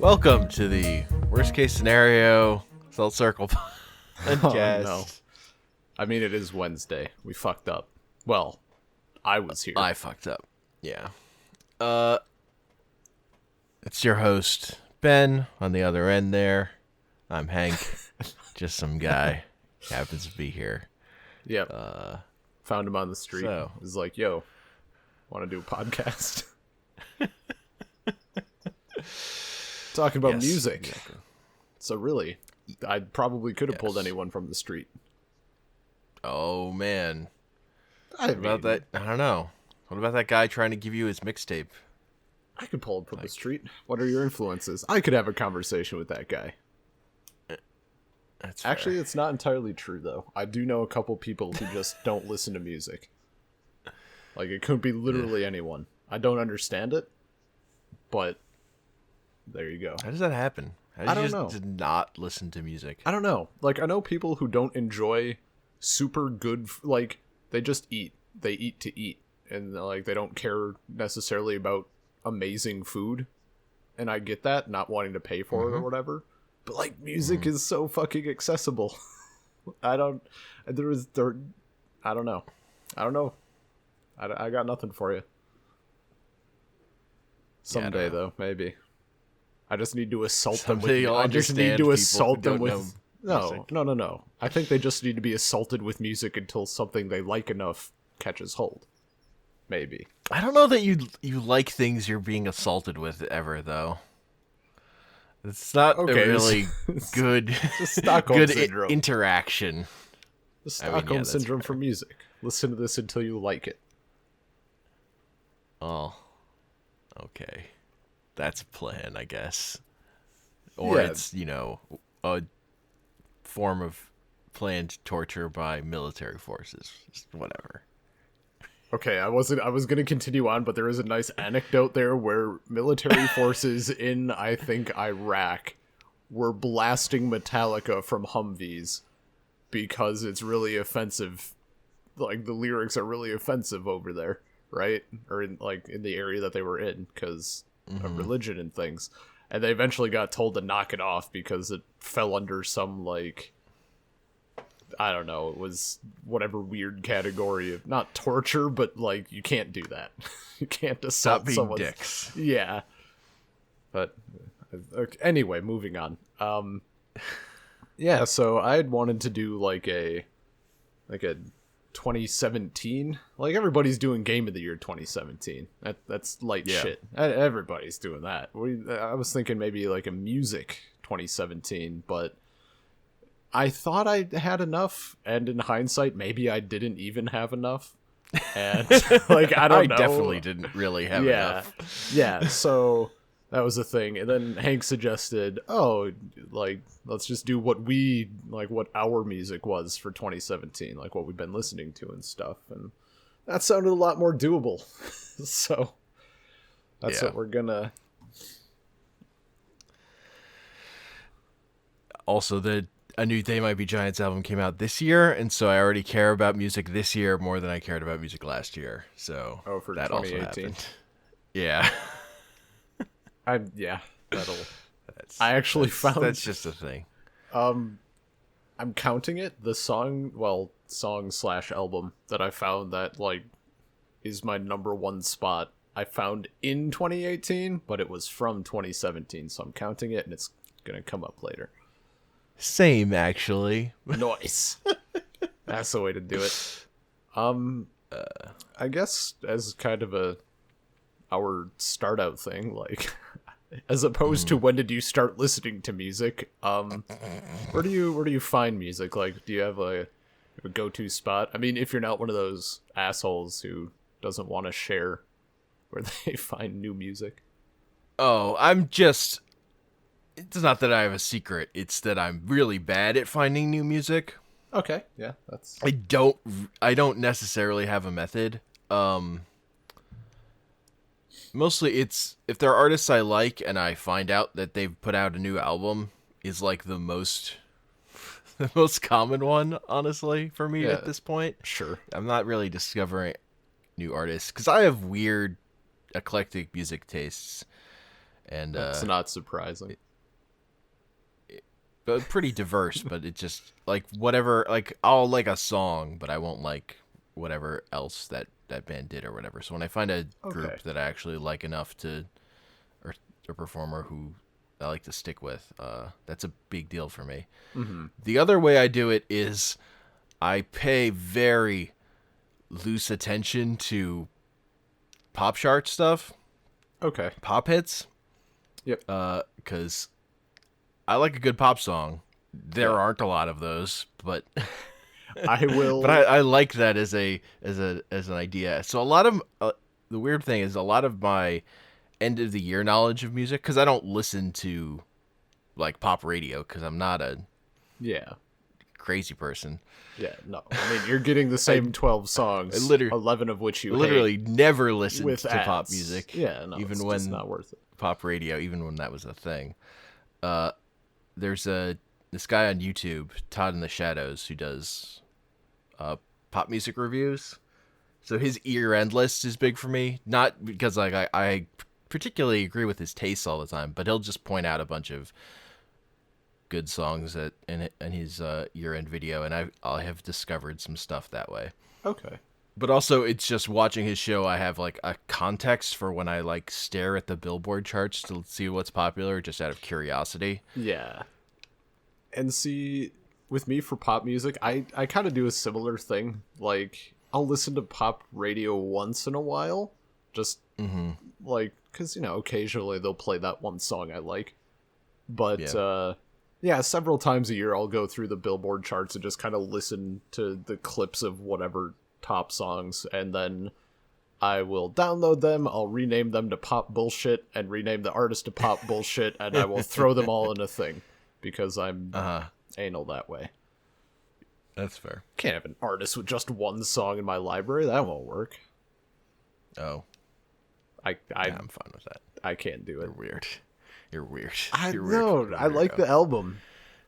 Welcome to the worst case scenario Salt Circle podcast. Oh, no. I mean, it is Wednesday. We fucked up. Well, I was here. I fucked up. Yeah. It's your host, Ben, on the other end there. I'm Hank. Just some guy. Happens to be here. Yep. Found him on the street. So. Was like, yo, want to do a podcast? Talking about music. Exactly. So really, I probably could have pulled anyone from the street. Oh, man. I What about that? I don't know. What about that guy trying to give you his mixtape? I could pull him from the street. What are your influences? I could have a conversation with that guy. That's fair. Actually, it's not entirely true, though. I do know a couple people who just don't listen to music. Like, it could be literally anyone. I don't understand it, but there you go. How does that happen? How do I you don't just know. did not listen to music? I don't know. Like, I know people who don't enjoy super good, like, they just eat. They eat to eat. And, like, they don't care necessarily about amazing food. And I get that, not wanting to pay for it or whatever. But, like, music is so fucking accessible. I don't know. I got nothing for you. Someday, though, maybe. I just need to assault them with. You'll I just need understand to people assault who them don't with. know music. No. I think they just need to be assaulted with music until something they like enough catches hold. Maybe. I don't know that you like things you're being assaulted with ever, though. It's not Okay, a really good, Stockholm good syndrome. interaction. The Stockholm that's syndrome for music. Listen to this until you like it. Oh, okay. That's a plan, I guess. Or Yeah. it's, a form of planned torture by military forces. Just whatever. Okay, I was gonna continue on, but there is a nice anecdote there where military forces in, I think, Iraq were blasting Metallica from Humvees because it's really offensive. Like, the lyrics are really offensive over there, right? Or in the area that they were in because of religion and things. And they eventually got told to knock it off because it fell under some, like, I don't know, it was whatever weird category of, not torture, but, like, you can't do that. You can't assault Stop being someone. dicks. Yeah. But, okay, anyway, moving on. Yeah, so I had wanted to do, like a 2017, like, everybody's doing Game of the Year 2017. That's light shit. Everybody's doing that. I was thinking maybe, like, a music 2017, but I thought I had enough, and in hindsight, maybe I didn't even have enough. And, like, I don't know. I definitely didn't really have enough. Yeah, so that was the thing. And then Hank suggested, let's just do what our music was for 2017, like what we've been listening to and stuff. And that sounded a lot more doable. So that's what we're gonna. Also, a new They Might Be Giants album came out this year, and so I already care about music this year more than I cared about music last year. So for that 2018. also happened. Yeah. That'll. I actually found that's just a thing. I'm counting it. The song / album that I found that, like, is my number one spot. I found in 2018, but it was from 2017, so I'm counting it, and it's gonna come up later. Same, actually. Nice. That's the way to do it. I guess as kind of our start out thing, like, as opposed to when did you start listening to music, where do you find music? Like, do you have a go-to spot? I mean, if you're not one of those assholes who doesn't want to share where they find new music. Oh, it's not that I have a secret. It's that I'm really bad at finding new music. Okay, yeah, that's. I don't necessarily have a method. Mostly it's if there are artists I like and I find out that they've put out a new album is like the most common one, honestly, for me at this point. Sure. I'm not really discovering new artists because I have weird eclectic music tastes. and That's not surprising. but pretty diverse. But it just like whatever. Like I'll like a song, but I won't like whatever else that band did or whatever. So when I find a group Okay. that I actually like enough to, or a performer who I like to stick with, that's a big deal for me. Mm-hmm. The other way I do it is I pay very loose attention to pop chart stuff, Okay. pop hits, Yep. because I like a good pop song. There Yeah. aren't a lot of those, but I will. but I like that as an idea. So a lot of the weird thing is a lot of my end of the year knowledge of music, because I don't listen to like pop radio because I'm not a Yeah. crazy person. Yeah. No. I mean, you're getting the same 12 songs, I literally- 11 of which you Literally hate never listened with to ads. pop music. Yeah. No. even it's when just not worth it. pop radio, even when that was a thing. There's this guy on YouTube, Todd in the Shadows, who does pop music reviews. So his year-end list is big for me, not because like I particularly agree with his tastes all the time, but he'll just point out a bunch of good songs in his year-end video, and I have discovered some stuff that way. Okay. But also, it's just watching his show. I have like a context for when I like stare at the Billboard charts to see what's popular, just out of curiosity. Yeah. And see, with me for pop music, I kind of do a similar thing. Like, I'll listen to pop radio once in a while, just like, because, you know, occasionally they'll play that one song I like. But, yeah, several times a year I'll go through the Billboard charts and just kind of listen to the clips of whatever top songs, and then I will download them, I'll rename them to Pop Bullshit, and rename the artist to Pop Bullshit, and I will throw them all in a thing, because I'm anal that way. That's fair. Can't have an artist with just one song in my library, that won't work. Oh, I'm fine with that. I can't do it. You're weird. You're weird. I You're know. weird. I like the album.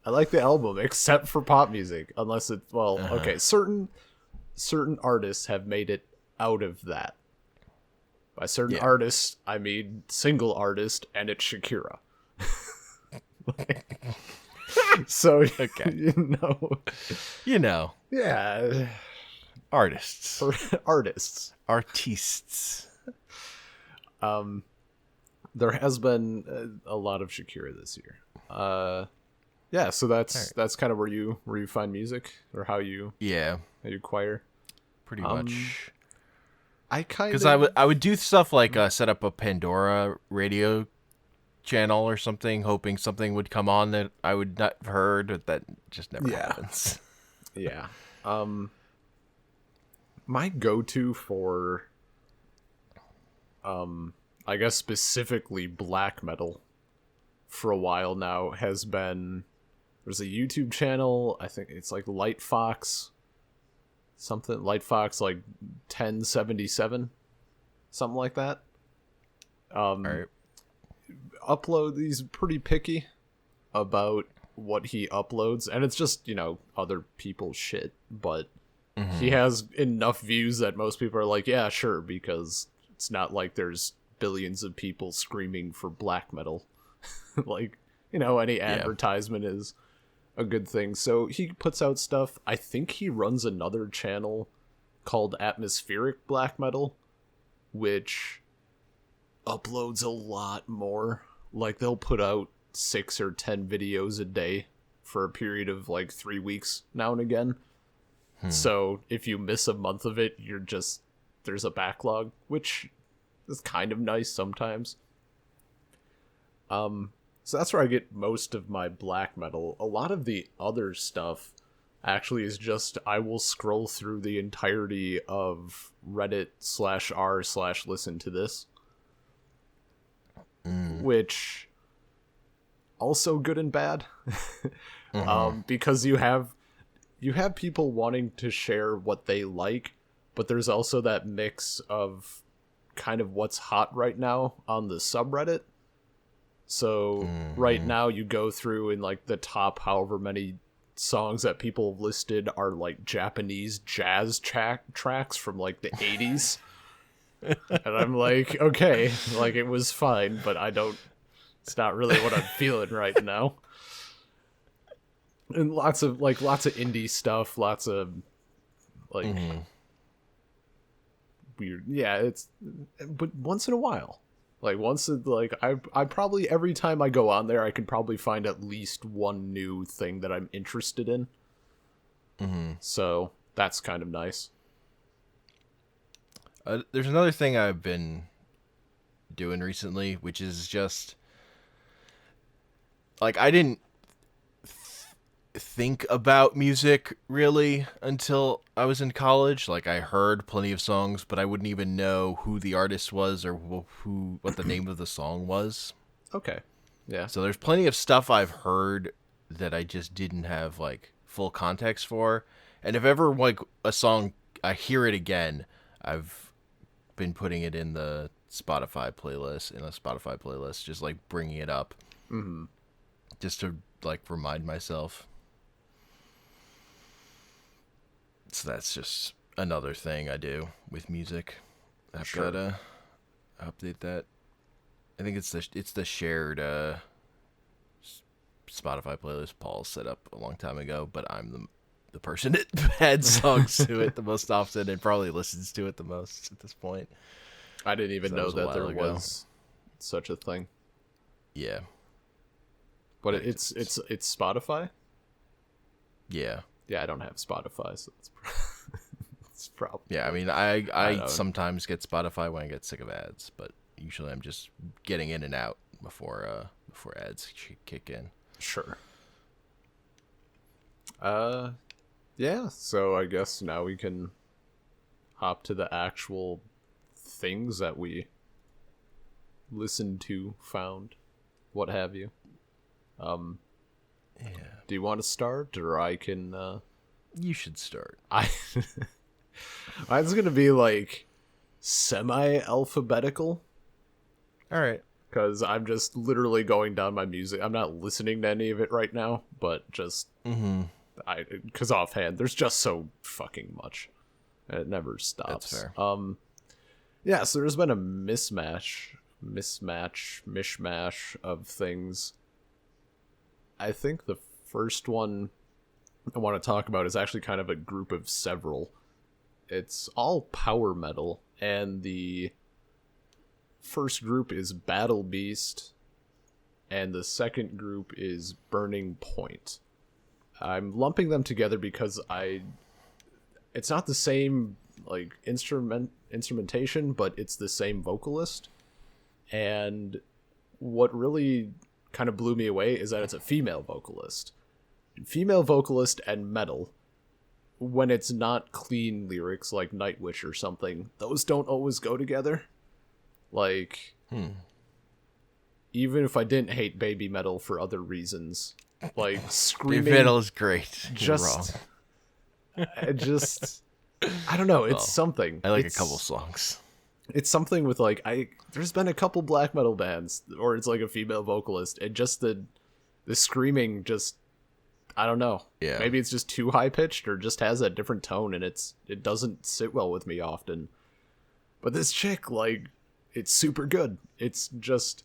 I like the album, except for pop music. Unless it's okay. Certain artists have made it out of that. By certain artists, I mean single artist, and it's Shakira. So Okay. you know, yeah, Artists. artists. Artistes. There has been a lot of Shakira this year. Yeah, so that's kind of where you find music, or how you acquire. Pretty much. I kind Because of I would do stuff like set up a Pandora radio channel or something, hoping something would come on that I would not have heard, but that just never happens. yeah. My go-to for I guess specifically black metal for a while now has been, there's a YouTube channel, I think it's like Light Fox like 1077, something like that. All right. He's pretty picky about what he uploads, and it's just, you know, other people's shit, but he has enough views that most people are like, yeah, sure, because it's not like there's billions of people screaming for black metal. Like, you know, any advertisement is a good thing. So he puts out stuff. I think he runs another channel called Atmospheric Black Metal, which uploads a lot more. Like, they'll put out 6 or 10 videos a day for a period of like 3 weeks now and again. So if you miss a month of it, there's a backlog, which is kind of nice sometimes. So that's where I get most of my black metal. A lot of the other stuff actually is just, I will scroll through the entirety of Reddit/r/listen to this, which also good and bad. Because you have people wanting to share what they like, but there's also that mix of kind of what's hot right now on the subreddit. So right now you go through, and like the top however many songs that people have listed are like Japanese jazz tracks from like the 80s. And I'm like, okay, like it was fine, but I don't It's not really what I'm feeling right now. And lots of indie stuff, lots of like weird. Yeah, but once in a while. I probably every time I go on there I can probably find at least one new thing that I'm interested in. So that's kind of nice. There's another thing I've been doing recently, which is just like I didn't think about music really until I was in college. Like I heard plenty of songs, but I wouldn't even know who the artist was or what the name of the song was. Okay. Yeah. So there's plenty of stuff I've heard that I just didn't have like full context for. And if ever like a song I hear it again, I've been putting it in the Spotify playlist, just like bringing it up. Just to like remind myself. So that's just another thing I do with music. I've got to update that. I think it's the shared Spotify playlist Paul set up a long time ago, but I'm the person that adds songs to it the most often and probably listens to it the most at this point. I didn't even know that there was such a thing. Yeah. But it's Spotify? Yeah. Yeah, I don't have Spotify, so it's probably... Yeah, I mean, I sometimes get Spotify when I get sick of ads, but usually I'm just getting in and out before ads kick in. Sure. Yeah, so I guess now we can hop to the actual things that we listened to, found, what have you. Yeah. Do you want to start, or I can? You should start. Mine's gonna be like semi-alphabetical. All right. Because I'm just literally going down my music. I'm not listening to any of it right now, but just because offhand, there's just so fucking much, and it never stops. That's fair. Yeah. So there's been a mishmash of things. I think the first one I want to talk about is actually kind of a group of several. It's all power metal, and the first group is Battle Beast, and the second group is Burning Point. I'm lumping them together because it's not the same like instrumentation, but it's the same vocalist. And what really kind of blew me away is that it's a female vocalist. Female vocalist and metal, when it's not clean lyrics like Nightwish or something, those don't always go together. Like, even if I didn't hate baby metal for other reasons, like screaming... Baby metal is great. You're wrong. I don't know, it's something. I like a couple songs. It's something with like there's been a couple black metal bands or it's like a female vocalist and just the screaming just I don't know. Yeah. Maybe it's just too high pitched or just has a different tone and it doesn't sit well with me often. But this chick, like, it's super good. It's just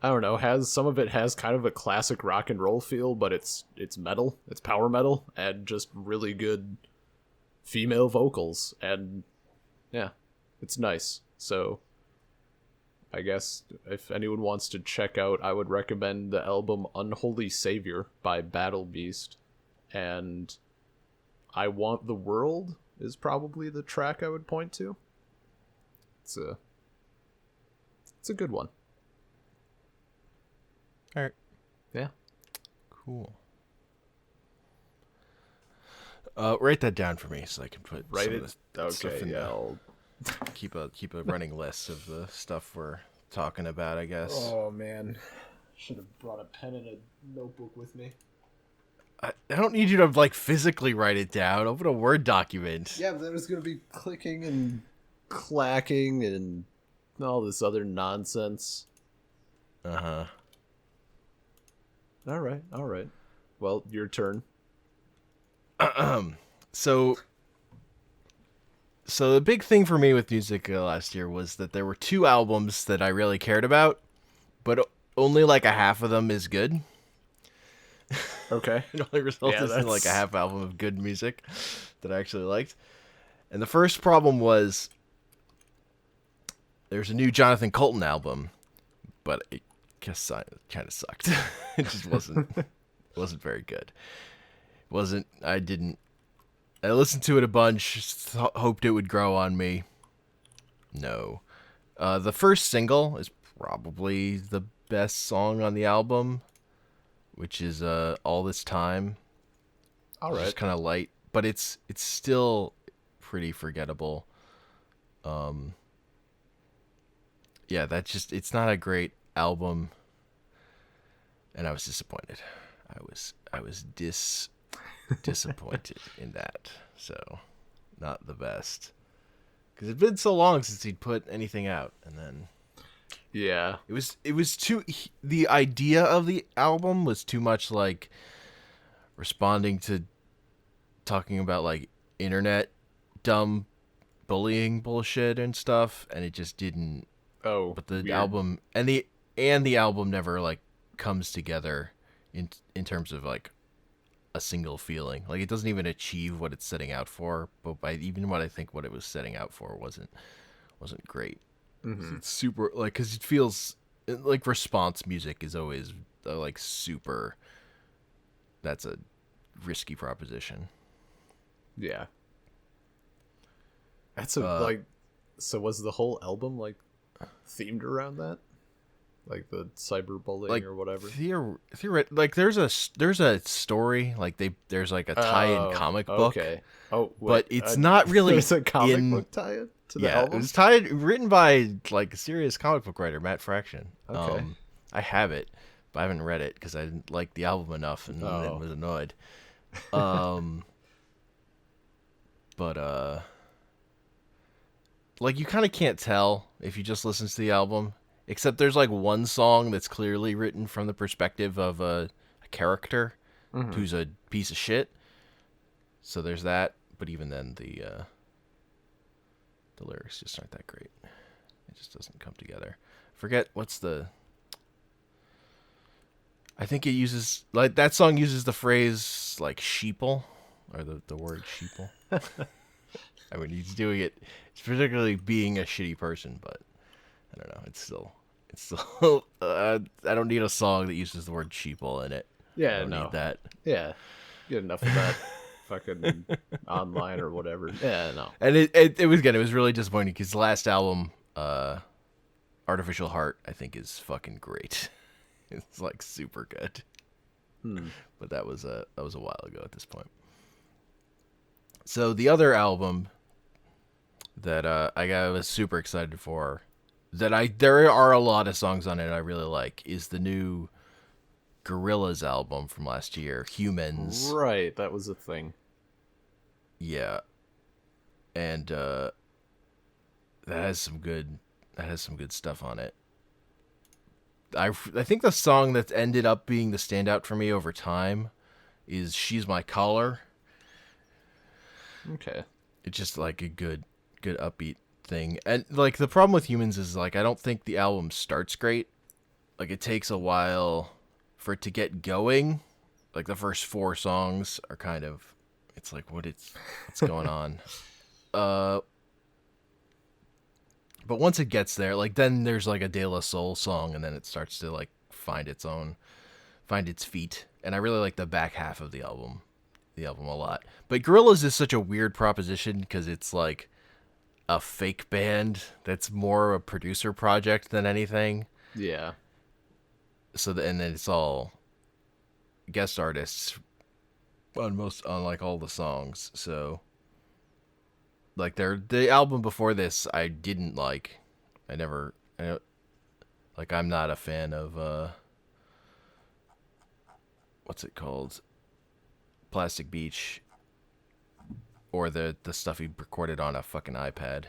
I don't know, some of it has kind of a classic rock and roll feel, but it's metal, it's power metal, and just really good female vocals, and yeah, it's nice. So I guess if anyone wants to check out, I would recommend the album Unholy Savior by Battle Beast, and I Want the World is probably the track I would point to. It's a good one. All right. Yeah. Cool. Write that down for me so I can put Okay, yeah. I'll keep a running list of the stuff we're talking about, I guess. Oh man, should have brought a pen and a notebook with me. I don't need you to like physically write it down. Open a Word document. Yeah, but then it's gonna be clicking and clacking and all this other nonsense. Uh-huh. All right. Well, your turn. So the big thing for me with music last year was that there were two albums that I really cared about, but only like a half of them is good. Okay. It only resulted in like a that's half album of good music that I actually liked. And the first problem was there's a new Jonathan Coulton album, but it just kind of sucked. It just wasn't very good. Wasn't I didn't I listened to it a bunch, hoped it would grow on me. No. The first single is probably the best song on the album, which is All This Time. all It's right. just kind of light, but it's still pretty forgettable. Yeah, it's not a great album, and I was disappointed. I was disappointed in that. So, not the best. Because it'd been so long since he'd put anything out, and then Yeah. it was too. The idea of the album was too much like responding to talking about like internet dumb bullying bullshit and stuff, and it just didn't. Oh, But the weird. album and the album never like comes together in terms of like a single feeling. Like it doesn't even achieve what it's setting out for. But by even what I think what it was setting out for wasn't great. It's super like because it feels like response music is always like super. That's a risky proposition. Yeah. That's a Uh, like. So was the whole album like themed around that, like the cyberbullying like or whatever? like there's a story like there's like a tie-in comic book. Okay. Oh, But wait, it's not really There's a comic in- book tie-in to the Yeah, it album. was written by like a serious comic book writer, Matt Fraction. Okay. I have it, but I haven't read it because I didn't like the album enough and Oh. then was annoyed. But like you kind of can't tell if you just listen to the album, except there's like one song that's clearly written from the perspective of a character who's a piece of shit. So there's that, but even then the lyrics just aren't that great. It just doesn't come together. Forget what's the. I think it uses like that song uses the phrase like sheeple or the word sheeple. I mean, he's doing it. It's particularly being a shitty person, but I don't know. It's still. I don't need a song that uses the word sheeple in it. I Yeah, don't no. need that. Yeah, get enough of that fucking online or whatever. Yeah, no. And it was really disappointing because the last album, Artificial Heart, I think is fucking great. It's like super good. But that was a while ago at this point. So the other album that I was super excited for, there are a lot of songs on it I really like, is the new Gorrillaz album from last year, Humans. Right, that was a thing. Yeah. And that has some good stuff on it. I think the song that ended up being the standout for me over time is She's My Caller. Okay. It's just like a good upbeat thing. And like the problem with Humans is like I don't think the album starts great. Like it takes a while for it to get going. Like the first 4 songs are kind of it's like what's going on. But once it gets there, like then there's like a De La Soul song and then it starts to like find its feet. And I really like the back half of the album a lot. But Gorillaz is such a weird proposition because it's like a fake band that's more a producer project than anything. Yeah. And then it's all guest artists on like all the songs. So like the album before this I didn't like. I'm not a fan of what's it called? Plastic Beach, or the stuff he recorded on a fucking iPad,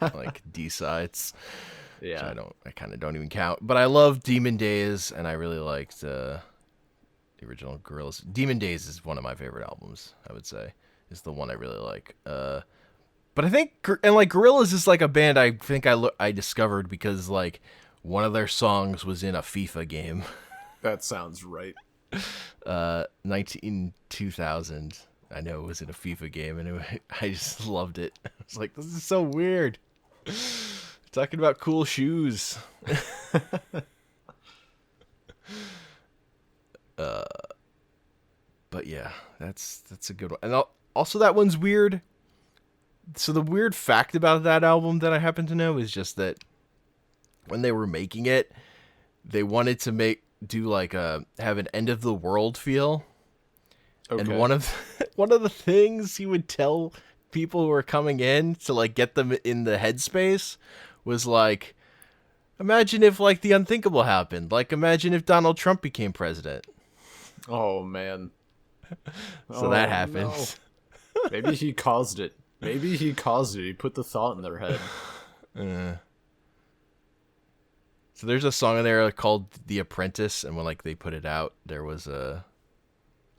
like D-sides. Yeah. Which I kind of don't even count. But I love Demon Days, and I really liked the original Gorillaz. Demon Days is one of my favorite albums. I would say is the one I really like. But I think and like Gorillaz is like a band I think I discovered because like one of their songs was in a FIFA game. That sounds right. 2000. I know it was in a FIFA game, and I just loved it. I was like, this is so weird. Talking about cool shoes. But yeah, that's a good one. And also that one's weird. So the weird fact about that album that I happen to know is just that when they were making it, they wanted to have an end of the world feel. Okay. And one of the things he would tell people who were coming in to like get them in the headspace was like, imagine if like the unthinkable happened. Like imagine if Donald Trump became president. Oh man. So that happens. No. Maybe he caused it. He put the thought in their head. So there's a song in there called The Apprentice, and when like they put it out, there was a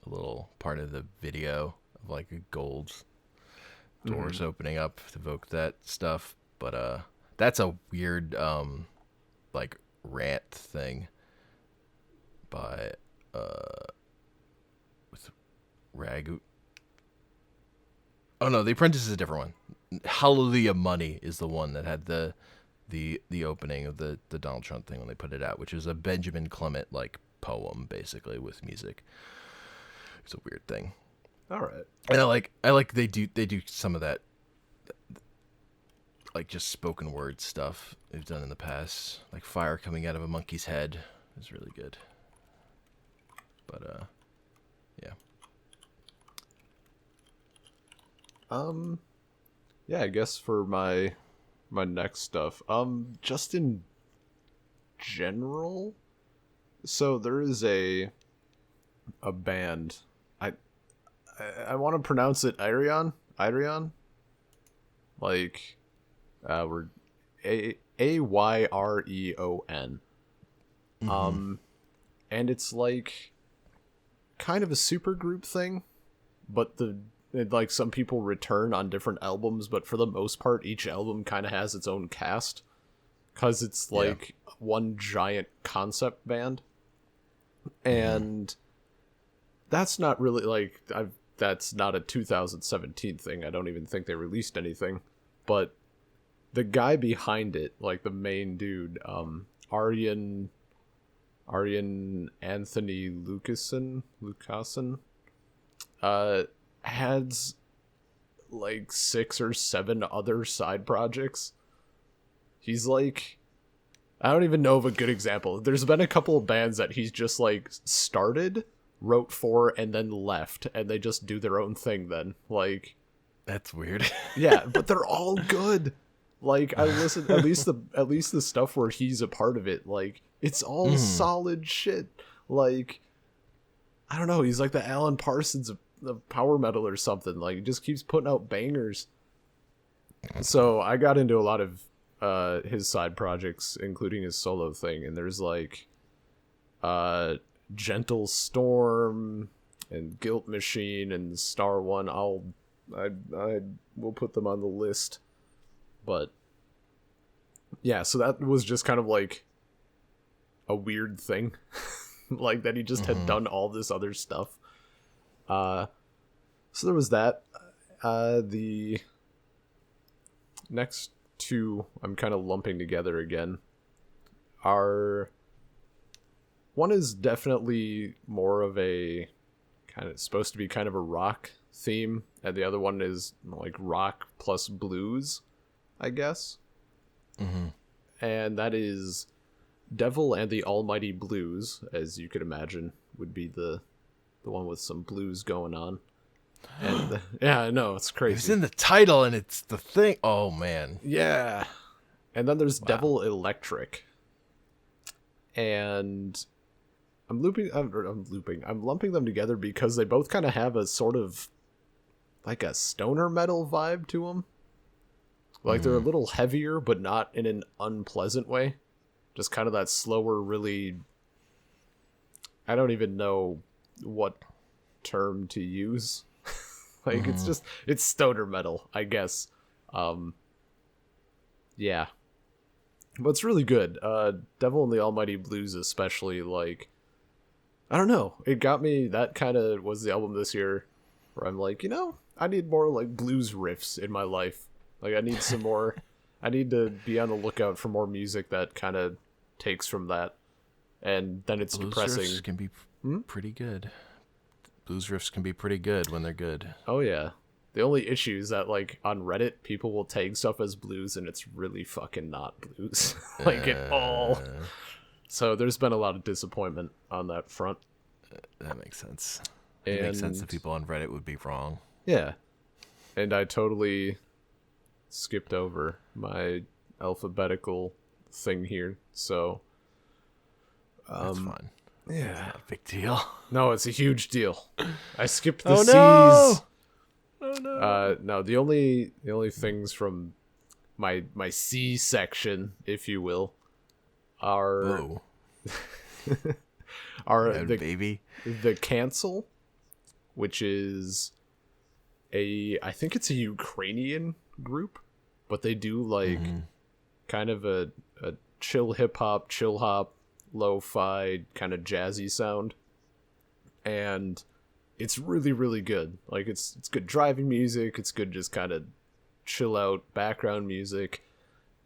little part of the video of like a gold doors opening up to evoke that stuff. But that's a weird like rant thing by with Ragu. Oh no, The Apprentice is a different one. Hallelujah Money is the one that had the opening of the Donald Trump thing when they put it out, which is a Benjamin Clement like poem basically with music. It's a weird thing. All right. And I like they do some of that like just spoken word stuff they've done in the past. Like Fire Coming Out of a Monkey's Head is really good. But yeah. Yeah, I guess for my next stuff, just in general, so there is a band, I want to pronounce it Ayreon, like we're Ayreon, and it's like kind of a super group thing, but like some people return on different albums, but for the most part, each album kind of has its own cast, because it's like one giant concept band, and that's not really like that's not a 2017 thing. I don't even think they released anything, but the guy behind it, like the main dude, Aryan Anthony Lucassen, has like 6 or 7 other side projects. He's like, I don't even know of a good example. There's been a couple of bands that he's just like started, wrote for, and then left, and they just do their own thing then. Like, that's weird. Yeah, but they're all good. Like, I listen, at least the stuff where he's a part of it, like, it's all solid shit. Like, I don't know, he's like the Alan Parsons of power metal or something. Like, he just keeps putting out bangers. So I got into a lot of his side projects, including his solo thing, and there's like Gentle Storm and Guilt Machine and Star One. I will put them on the list. But yeah, so that was just kind of like a weird thing. Like that he just had done all this other stuff. So there was that. The next two I'm kind of lumping together again are, one is definitely more of a kind of supposed to be kind of a rock theme, and the other one is like rock plus blues, I guess. And that is Devil and the Almighty Blues, as you could imagine, would be the one with some blues going on. And yeah, I know, it's crazy. It's in the title and it's the thing. Oh man. Yeah. And then there's Devil Electric. And I'm lumping them together because they both kind of have a sort of like a stoner metal vibe to them. Like they're a little heavier, but not in an unpleasant way. Just kind of that slower, really, I don't even know what term to use. Like it's stoner metal, I guess. Yeah. But it's really good. Devil and the Almighty Blues especially, like, I don't know. It got me, that kind of was the album this year where I'm like, I need more like blues riffs in my life. Like I need some more, I need to be on the lookout for more music that kind of takes from that. And then it's Blues depressing. riffs can be pretty good. Blues riffs can be pretty good when they're good. Oh yeah. The only issue is that like on Reddit, people will tag stuff as blues and it's really fucking not blues. Like at all. So there's been a lot of disappointment on that front. That makes sense. It makes sense that people on Reddit would be wrong. Yeah. And I totally skipped over my alphabetical thing here. So that's fine. Yeah. It's not a big deal. No, it's a huge deal. I skipped the Oh, C's. no! Oh no. No, the only things from my C section, if you will, are baby. The Cancel, which is I think it's a Ukrainian group, but they do like kind of a chill hip hop, chill hop, lo-fi kind of jazzy sound, and it's really really good. Like it's good driving music, it's good just kind of chill out background music.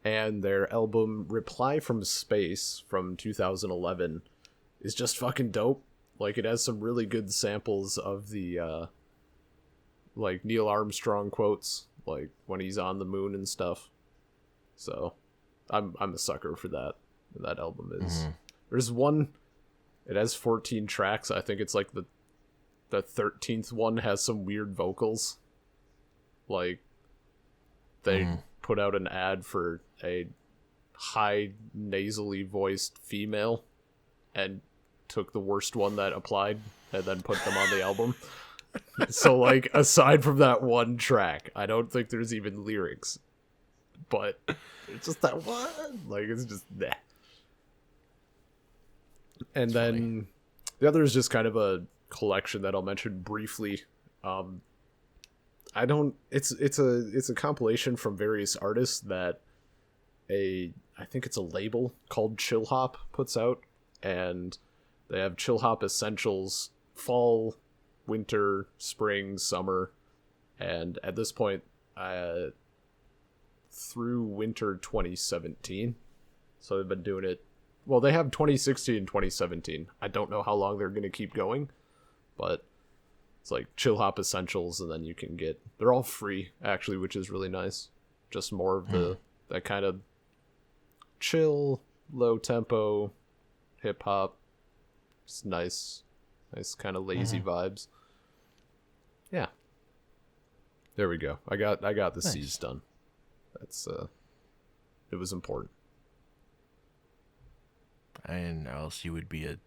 And their album Reply from Space from 2011 is just fucking dope. Like it has some really good samples of the like Neil Armstrong quotes, like when he's on the moon and stuff. So I'm a sucker for that. That album is there's one, it has 14 tracks. I think it's like the 13th one has some weird vocals. Like they put out an ad for a high nasally voiced female and took the worst one that applied and then put them on the album. So like aside from that one track, I don't think there's even lyrics, but it's just that one, like it's just nah. And then the other is just kind of a collection that I'll mention briefly. It's a compilation from various artists that I think it's a label called Chill Hop puts out, and they have Chill Hop Essentials fall, winter, spring, summer, and at this point through winter 2017. So they've been doing it, well, they have 2016 and 2017. I don't know how long they're going to keep going, but it's like Chill Hop Essentials, and then you can get, they're all free actually, which is really nice. Just more of that kind of chill, low tempo hip hop. It's nice kind of lazy vibes. Yeah. There we go. I got the Nice. C's done. That's it was important. And else you would be a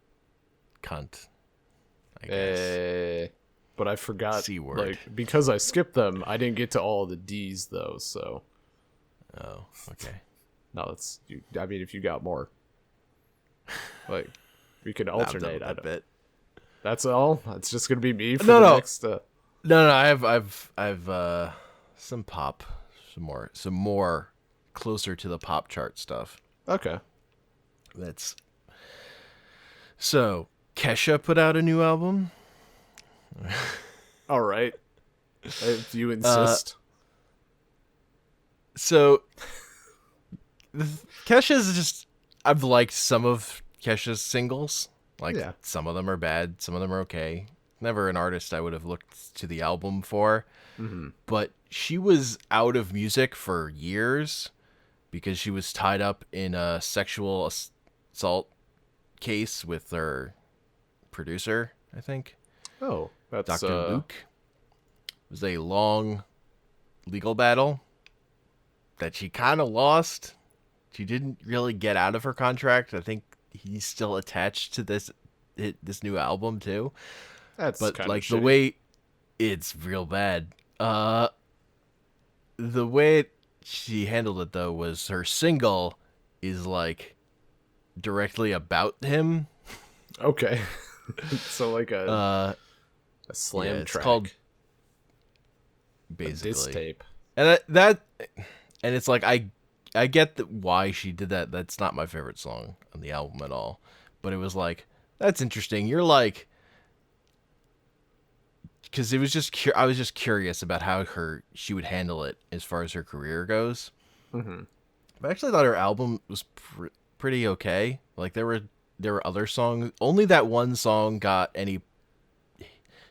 cunt, I guess. But I forgot, C word. like, because I skipped them, I didn't get to all the D's though, so. Oh, okay. No, I mean, if you got more, like, we could I'm done alternate. with that bit. That's all. It's just gonna be me for No. next. No. I've some pop, some more closer to the pop chart stuff. Okay. That's so. Kesha put out a new album. All right. If you insist. So Kesha's just, I've liked some of Kesha's singles. Like some of them are bad, some of them are okay. Never an artist I would have looked to the album for. But she was out of music for years because she was tied up in a sexual assault case with her producer, I think. Oh, that's Dr. Luke. It was a long legal battle that she kind of lost. She didn't really get out of her contract. I think he's still attached to this new album too. That's but kind like of the shitty. way it's real bad. The way she handled it though was her single is like directly about him. Okay. So like a slam it's track. called a diss basically tape. and that and it's like I I get why she did that. That's not my favorite song on the album at all. But it was like, that's interesting. You're like, because it was just I was just curious about how she would handle it as far as her career goes. Mm-hmm. But I actually thought her album was pretty okay. Like there were other songs. Only that one song got any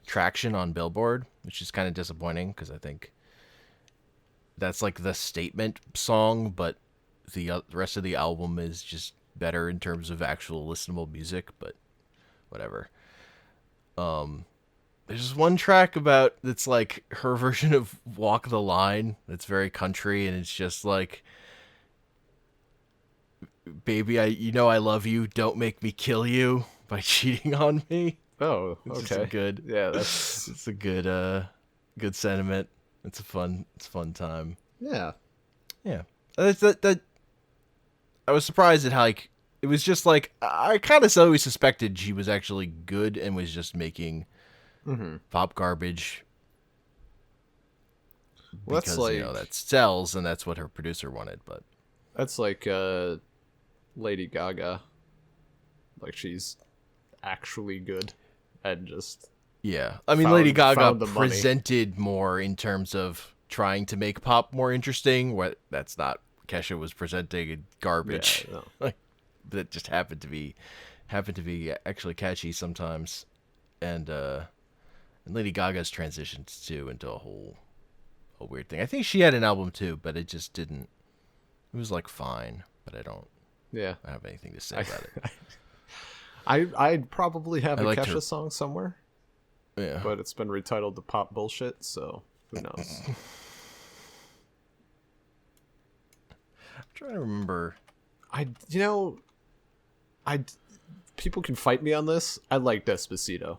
traction on Billboard, which is kind of disappointing because I think that's like the statement song, but the rest of the album is just better in terms of actual listenable music. But whatever. There's just one track about that's like her version of "Walk the Line." That's very country, and it's just like, "Baby, I love you. Don't make me kill you by cheating on me." Oh, It's okay. just good. Yeah, that's It's a good sentiment. It's a fun time. yeah. Yeah, that I was surprised at how like it was just like I kind of always suspected she was actually good and was just making Mm-hmm. pop garbage Well, because that sells and that's what her producer wanted. But that's like Lady Gaga. Like she's actually good and just yeah, I mean Lady Gaga found the money. presented more in terms of trying to make pop more interesting. What that's not Kesha was presenting garbage. Yeah, no. Like that just happened to be actually catchy sometimes, and Lady Gaga's transitions too into a weird thing. I think she had an album too, but it just didn't. It was like fine, but I don't have anything to say about it. I'd probably have I a liked Kesha her- song somewhere, Yeah, but it's been retitled to Pop Bullshit, so who knows? I'm trying to remember. People can fight me on this. I like Despacito.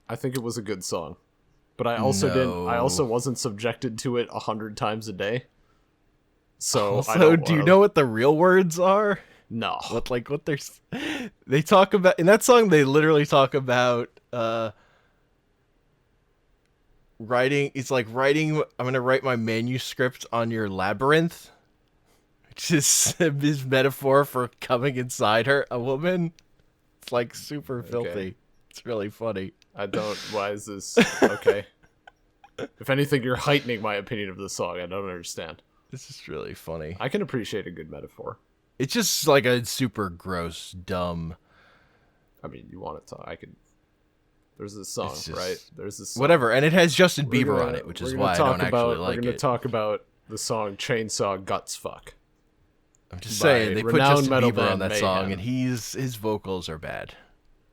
I think it was a good song, but I also didn't. I also wasn't subjected to it 100 times a day. So Also, do you know what the real words are? No. What they talk about in that song? They literally talk about writing. It's like writing. I'm gonna write my manuscript on your labyrinth, which is his metaphor for coming inside a woman. It's like super filthy. It's really funny. I don't. Why is this okay? If anything, you're heightening my opinion of the song. I don't understand. This is really funny. I can appreciate a good metaphor. It's just like a super gross, dumb. I mean, you want it to? I could. There's this song, just, right? There's this song. Whatever, and it has Justin Bieber on it, which is why I don't actually like it. We're going to talk about the song "Chainsaw Guts Fuck." I'm just saying they put renowned Justin metal Bieber on band that Mayhem. song, and his vocals are bad.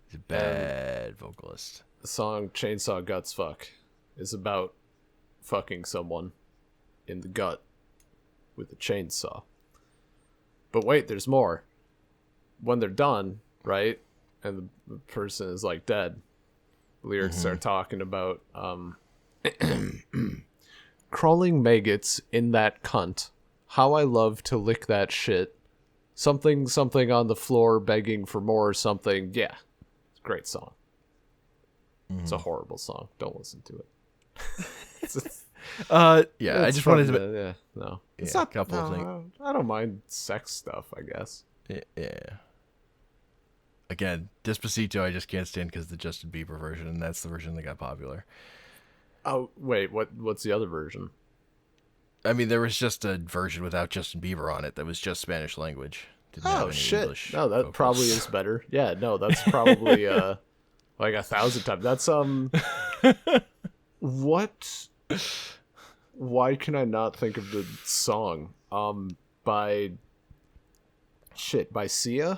He's a bad vocalist. The song "Chainsaw Guts Fuck" is about fucking someone in the gut with a chainsaw. But wait, there's more. When they're done, right, and the person is like dead, the lyrics are talking about crawling maggots in that cunt. How I love to lick that shit. Something on the floor begging for more or something. Yeah, it's a great song. It's a horrible song. Don't listen to it. Yeah, I just wanted to. Yeah, no. It's Yeah, not a couple of things. I don't mind sex stuff, I guess. Yeah. Again, Despacito, I just can't stand because the Justin Bieber version, and that's the version that got popular. Oh, wait, what's the other version? I mean, there was just a version without Justin Bieber on it that was just Spanish language. Didn't have Oh, any shit. English No, that vocals. probably is better. Yeah, no, that's probably like 1,000 times. That's what? Why can I not think of the song? By Sia?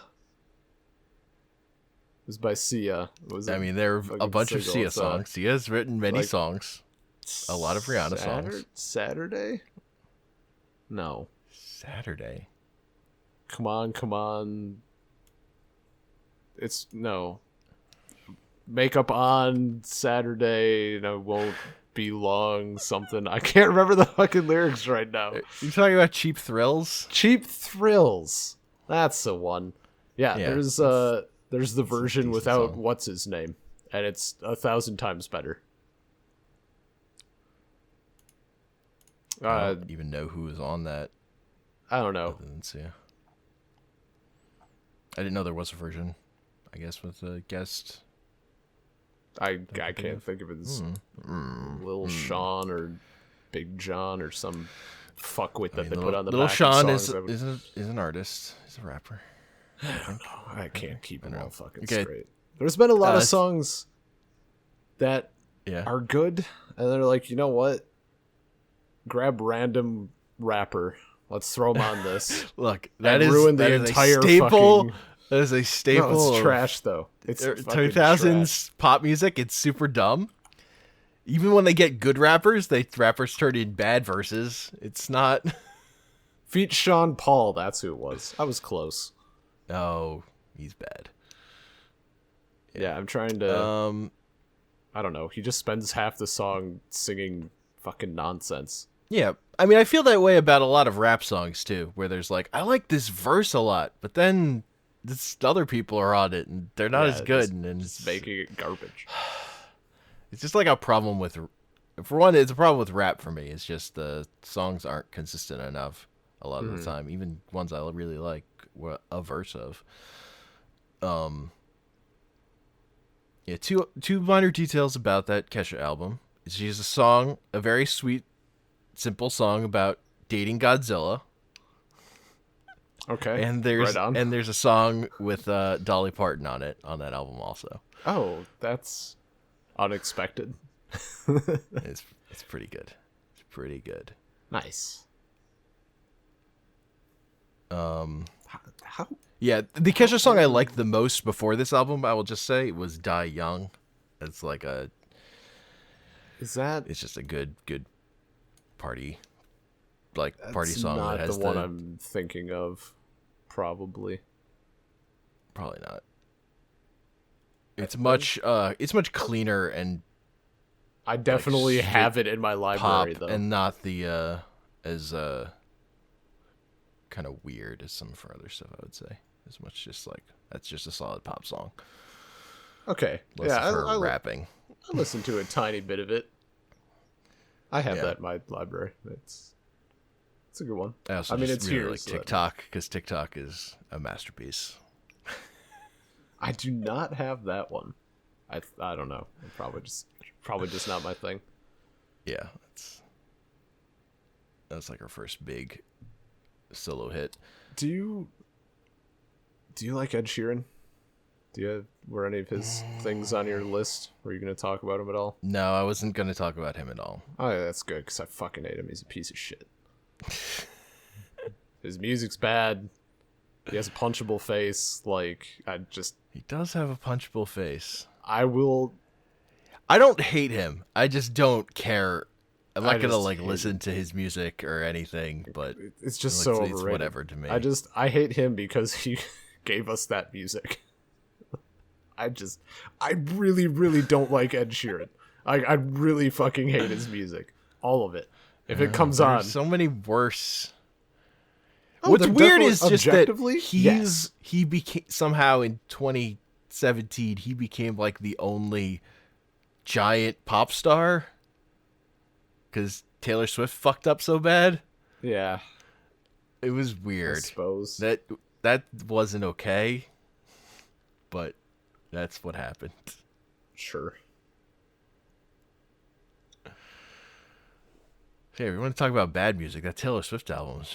It was by Sia. I mean, there are a bunch of Sia It's, songs. Sia's written many like, songs. A lot of Rihanna songs. Saturday? No. Saturday. Come on. It's no. Makeup on Saturday, and I won't be long. Something I can't remember the fucking lyrics right now. You talking about Cheap Thrills? Cheap Thrills. That's the one. Yeah, Yeah, there's the version decent without song. what's his name, and it's 1,000 times better. I Uh, don't even know who was on that. I don't know. Other than Sia. I didn't know there was a version. I guess with a guest. I can't think of it as Lil Sean or Big John or some fuckwit that they put on the Little back Sean of songs. is an artist. He's a rapper. I can't keep them all fucking Okay. straight. There's been a lot of songs that Yeah. are good, and they're like, you know what? Grab random rapper. Let's throw him on this. Look, that ruined the entire staple. fucking... That is a staple. No, it's of trash though. It's fucking 2000s pop music. It's super dumb. Even when they get good rappers, rappers turn in bad verses. It's not. Feat Sean Paul. That's who it was. I was close. Oh, he's bad. Yeah, I'm trying to. I don't know. He just spends half the song singing fucking nonsense. Yeah, I mean, I feel that way about a lot of rap songs too, where there's like, I like this verse a lot, but then this other people are on it and they're not as good, and it's making it garbage. It's just like a problem with, for one, it's a problem with rap for me. It's just the songs aren't consistent enough a lot of the time. Even ones I really like, a verse of. Yeah, two minor details about that Kesha album. She has a song, a very sweet, simple song about dating Godzilla. Okay. And there's a song with Dolly Parton on it, on that album also. Oh, that's unexpected. It's pretty good. It's pretty good. Nice. How? Yeah, the Kesha song I liked the most before this album, I will just say, was Die Young. It's like Is that? It's just a good party, like party song. Not that has the one I'm thinking of. Probably not. It's much cleaner and I definitely like have it in my library pop, though, and not the as kind of weird as some of her other stuff. I would say as much just like that's just a solid pop song. Okay, Less yeah, of her rapping. I listened to a tiny bit of it. I have Yeah. that in my library. It's a good one. I also mean, just it's really here. like TikTok, because TikTok is a masterpiece. I do not have that one. I don't know. Probably just not my thing. Yeah, that's like her first big solo hit. Do you like Ed Sheeran? Were any of his things on your list? Were you going to talk about him at all? No, I wasn't going to talk about him at all. Oh, yeah, that's good, because I fucking hate him. He's a piece of shit. His music's bad. He has a punchable face. Like, He does have a punchable face. I don't hate him. I just don't care. I'm not gonna hate listen to his music or anything, but it's just so overrated. It's whatever to me. I hate him because he gave us that music. I really, really don't like Ed Sheeran. I really fucking hate his music. All of it. If it comes on. So many worse. Oh, What's weird is just that yes. he became somehow in 2017 he became like the only giant pop star because Taylor Swift fucked up so bad. Yeah, it was weird. I suppose that wasn't okay, but that's what happened. Sure. Hey, we want to talk about bad music. That Taylor Swift album was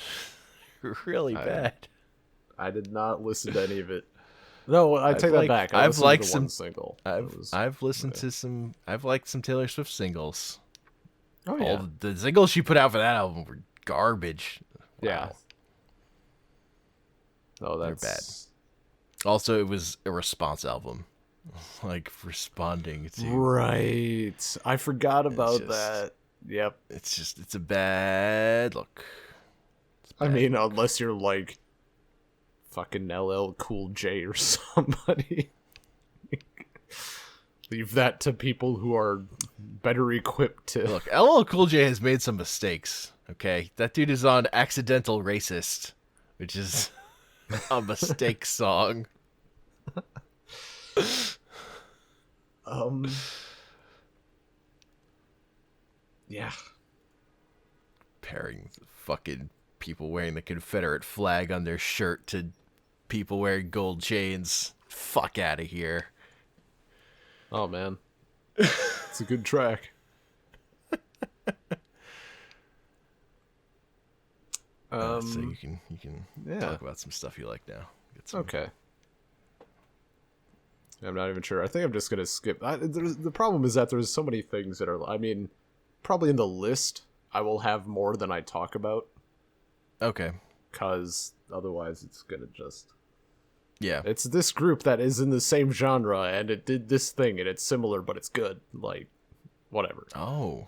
really bad. I did not listen to any of it. No, I take that back. I've liked some some single. I've listened to some. I've liked some Taylor Swift singles. Oh yeah, all the singles she put out for that album were garbage. Wow. Yeah. Oh, they're bad. Also, it was a response album, like responding to. Right, I forgot about that. Yep, it's a bad look. I mean, unless you're like fucking LL Cool J or somebody. Leave that to people who are better equipped to... Look, LL Cool J has made some mistakes, okay? That dude is on Accidental Racist, which is a mistake song. Yeah. comparing fucking people wearing the Confederate flag on their shirt to people wearing gold chains. Fuck out of here. Oh man, it's a good track. So you can talk about some stuff you like now. Get some... Okay. I'm not even sure. I think I'm just gonna skip. The problem is that there's so many things that are. I mean, probably in the list, I will have more than I talk about. Okay. Because otherwise, it's gonna just. Yeah. It's this group that is in the same genre, and it did this thing, and it's similar, but it's good. Like, whatever. Oh.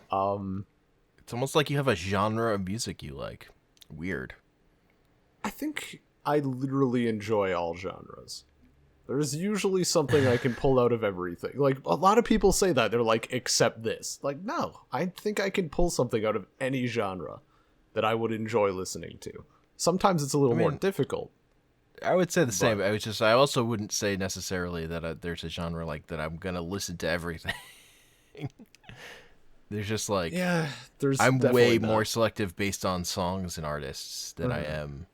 It's almost like you have a genre of music you like. Weird. I think I literally enjoy all genres. There's usually something I can pull out of everything. Like, a lot of people say that. They're like, except this. Like, no. I think I can pull something out of any genre that I would enjoy listening to. Sometimes it's a little more difficult. I would say the same. I also wouldn't say necessarily that there's a genre like that I'm going to listen to everything. There's just like... Yeah, I'm way more selective based on songs and artists than I am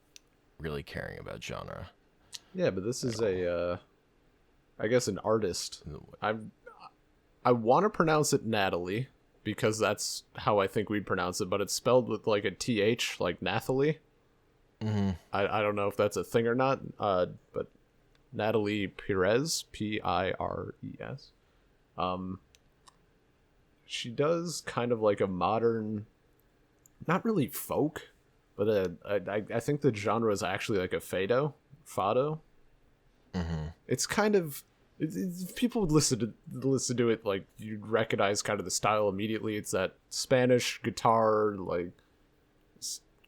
really caring about genre. Yeah, but this is I guess an artist. I want to pronounce it Nathalie, because that's how I think we'd pronounce it, but it's spelled with like a TH, like Nathalie. Mm-hmm. I don't know if that's a thing or not, but Nathalie Pires, Pires. She does kind of like a modern, not really folk, but I think the genre is actually like a fado. Mm-hmm. It's kind of people would listen to it, like you'd recognize kind of the style immediately. It's that Spanish guitar, like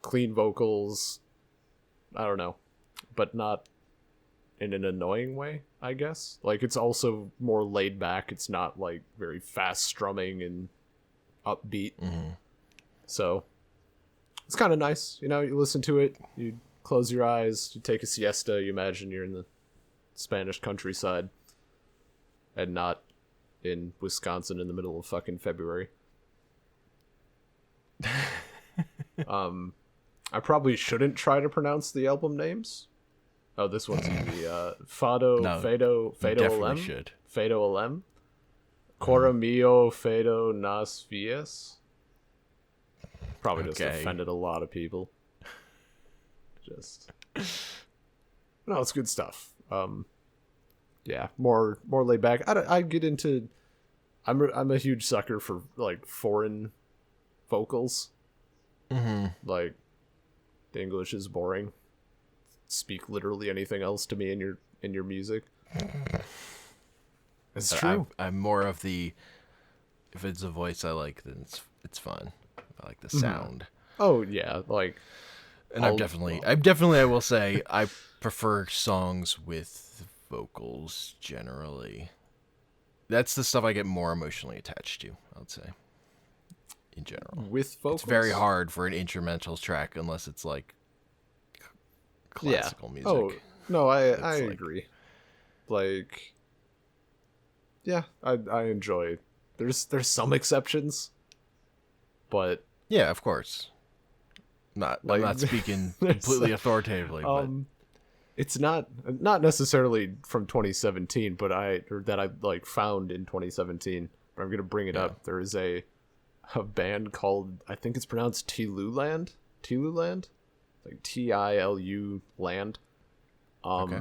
clean vocals. I don't know, but not in an annoying way, I guess. Like, it's also more laid back. It's not like very fast strumming and upbeat. Mm-hmm. So it's kind of nice. You know, you listen to it, you close your eyes, you take a siesta, you imagine you're in the Spanish countryside and not in Wisconsin in the middle of fucking February. I probably shouldn't try to pronounce the album names. Oh, this one's gonna be Fado Alem. Should. Fado Alem. Cora mio Fado nas vies. Probably just offended a lot of people. No, it's good stuff. Yeah, more laid back. I get into. I'm a huge sucker for like foreign vocals. Mm-hmm. Like, the English is boring. Speak literally anything else to me in your music. It's true. I'm more of the, if it's a voice I like, then it's fun. I like the sound. Oh yeah, like, and I'm definitely I will say I prefer songs with vocals generally. That's the stuff I get more emotionally attached to, I would say. In general. With vocals? It's very hard for an instrumental track unless it's like classical music. Oh, no, I agree. Like, yeah, I enjoy. There's some exceptions, but yeah, of course. I'm not speaking completely authoritatively, but it's not necessarily from 2017, but I like found in 2017. But I'm gonna bring it up. There is a band called, I think it's pronounced Tiluland, like Tilu land. Okay.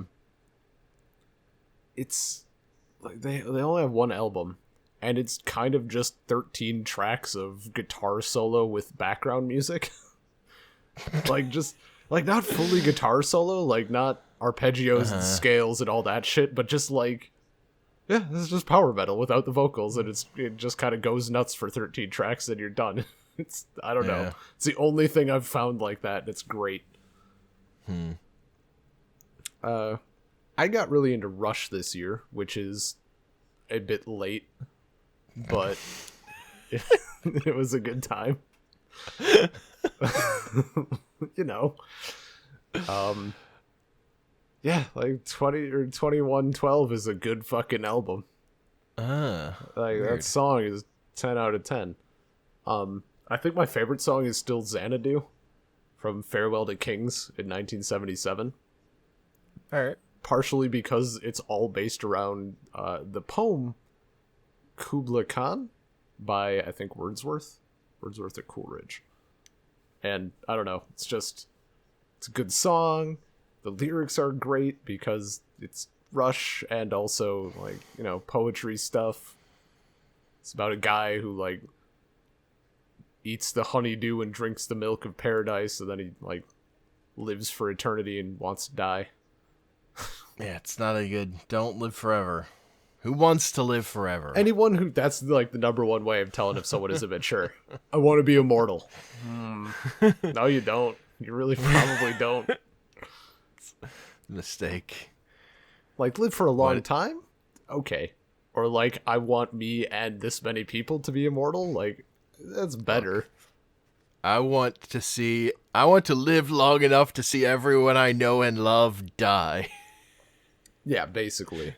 It's like they only have one album, and it's kind of just 13 tracks of guitar solo with background music. Like, just like not fully guitar solo, like not arpeggios and scales and all that shit, but just like, yeah, this is just power metal without the vocals, and it just kind of goes nuts for 13 tracks and you're done. I don't know. It's the only thing I've found like that, and it's great. I got really into Rush this year, which is a bit late, but it was a good time. You know. Yeah, like 20 or 2112 is a good fucking album. Like, weird. that song is 10 out of 10. I think my favorite song is still Xanadu from Farewell to Kings in 1977. All right. Partially because it's all based around the poem Kubla Khan by, I think, Wordsworth or Coleridge. And I don't know, it's a good song. The lyrics are great because it's Rush and also, like, you know, poetry stuff. It's about a guy who, like, eats the honeydew and drinks the milk of paradise, and then he, like, lives for eternity and wants to die. Yeah, it's not a good. Don't live forever. Who wants to live forever? Anyone who, that's like the number one way of telling if someone is immature. I want to be immortal. No, you don't. You really probably don't. Mistake. Like, live for a long time? Okay. Or, like, I want me and this many people to be immortal? Like, that's better. I want to live long enough to see everyone I know and love die. Yeah, basically.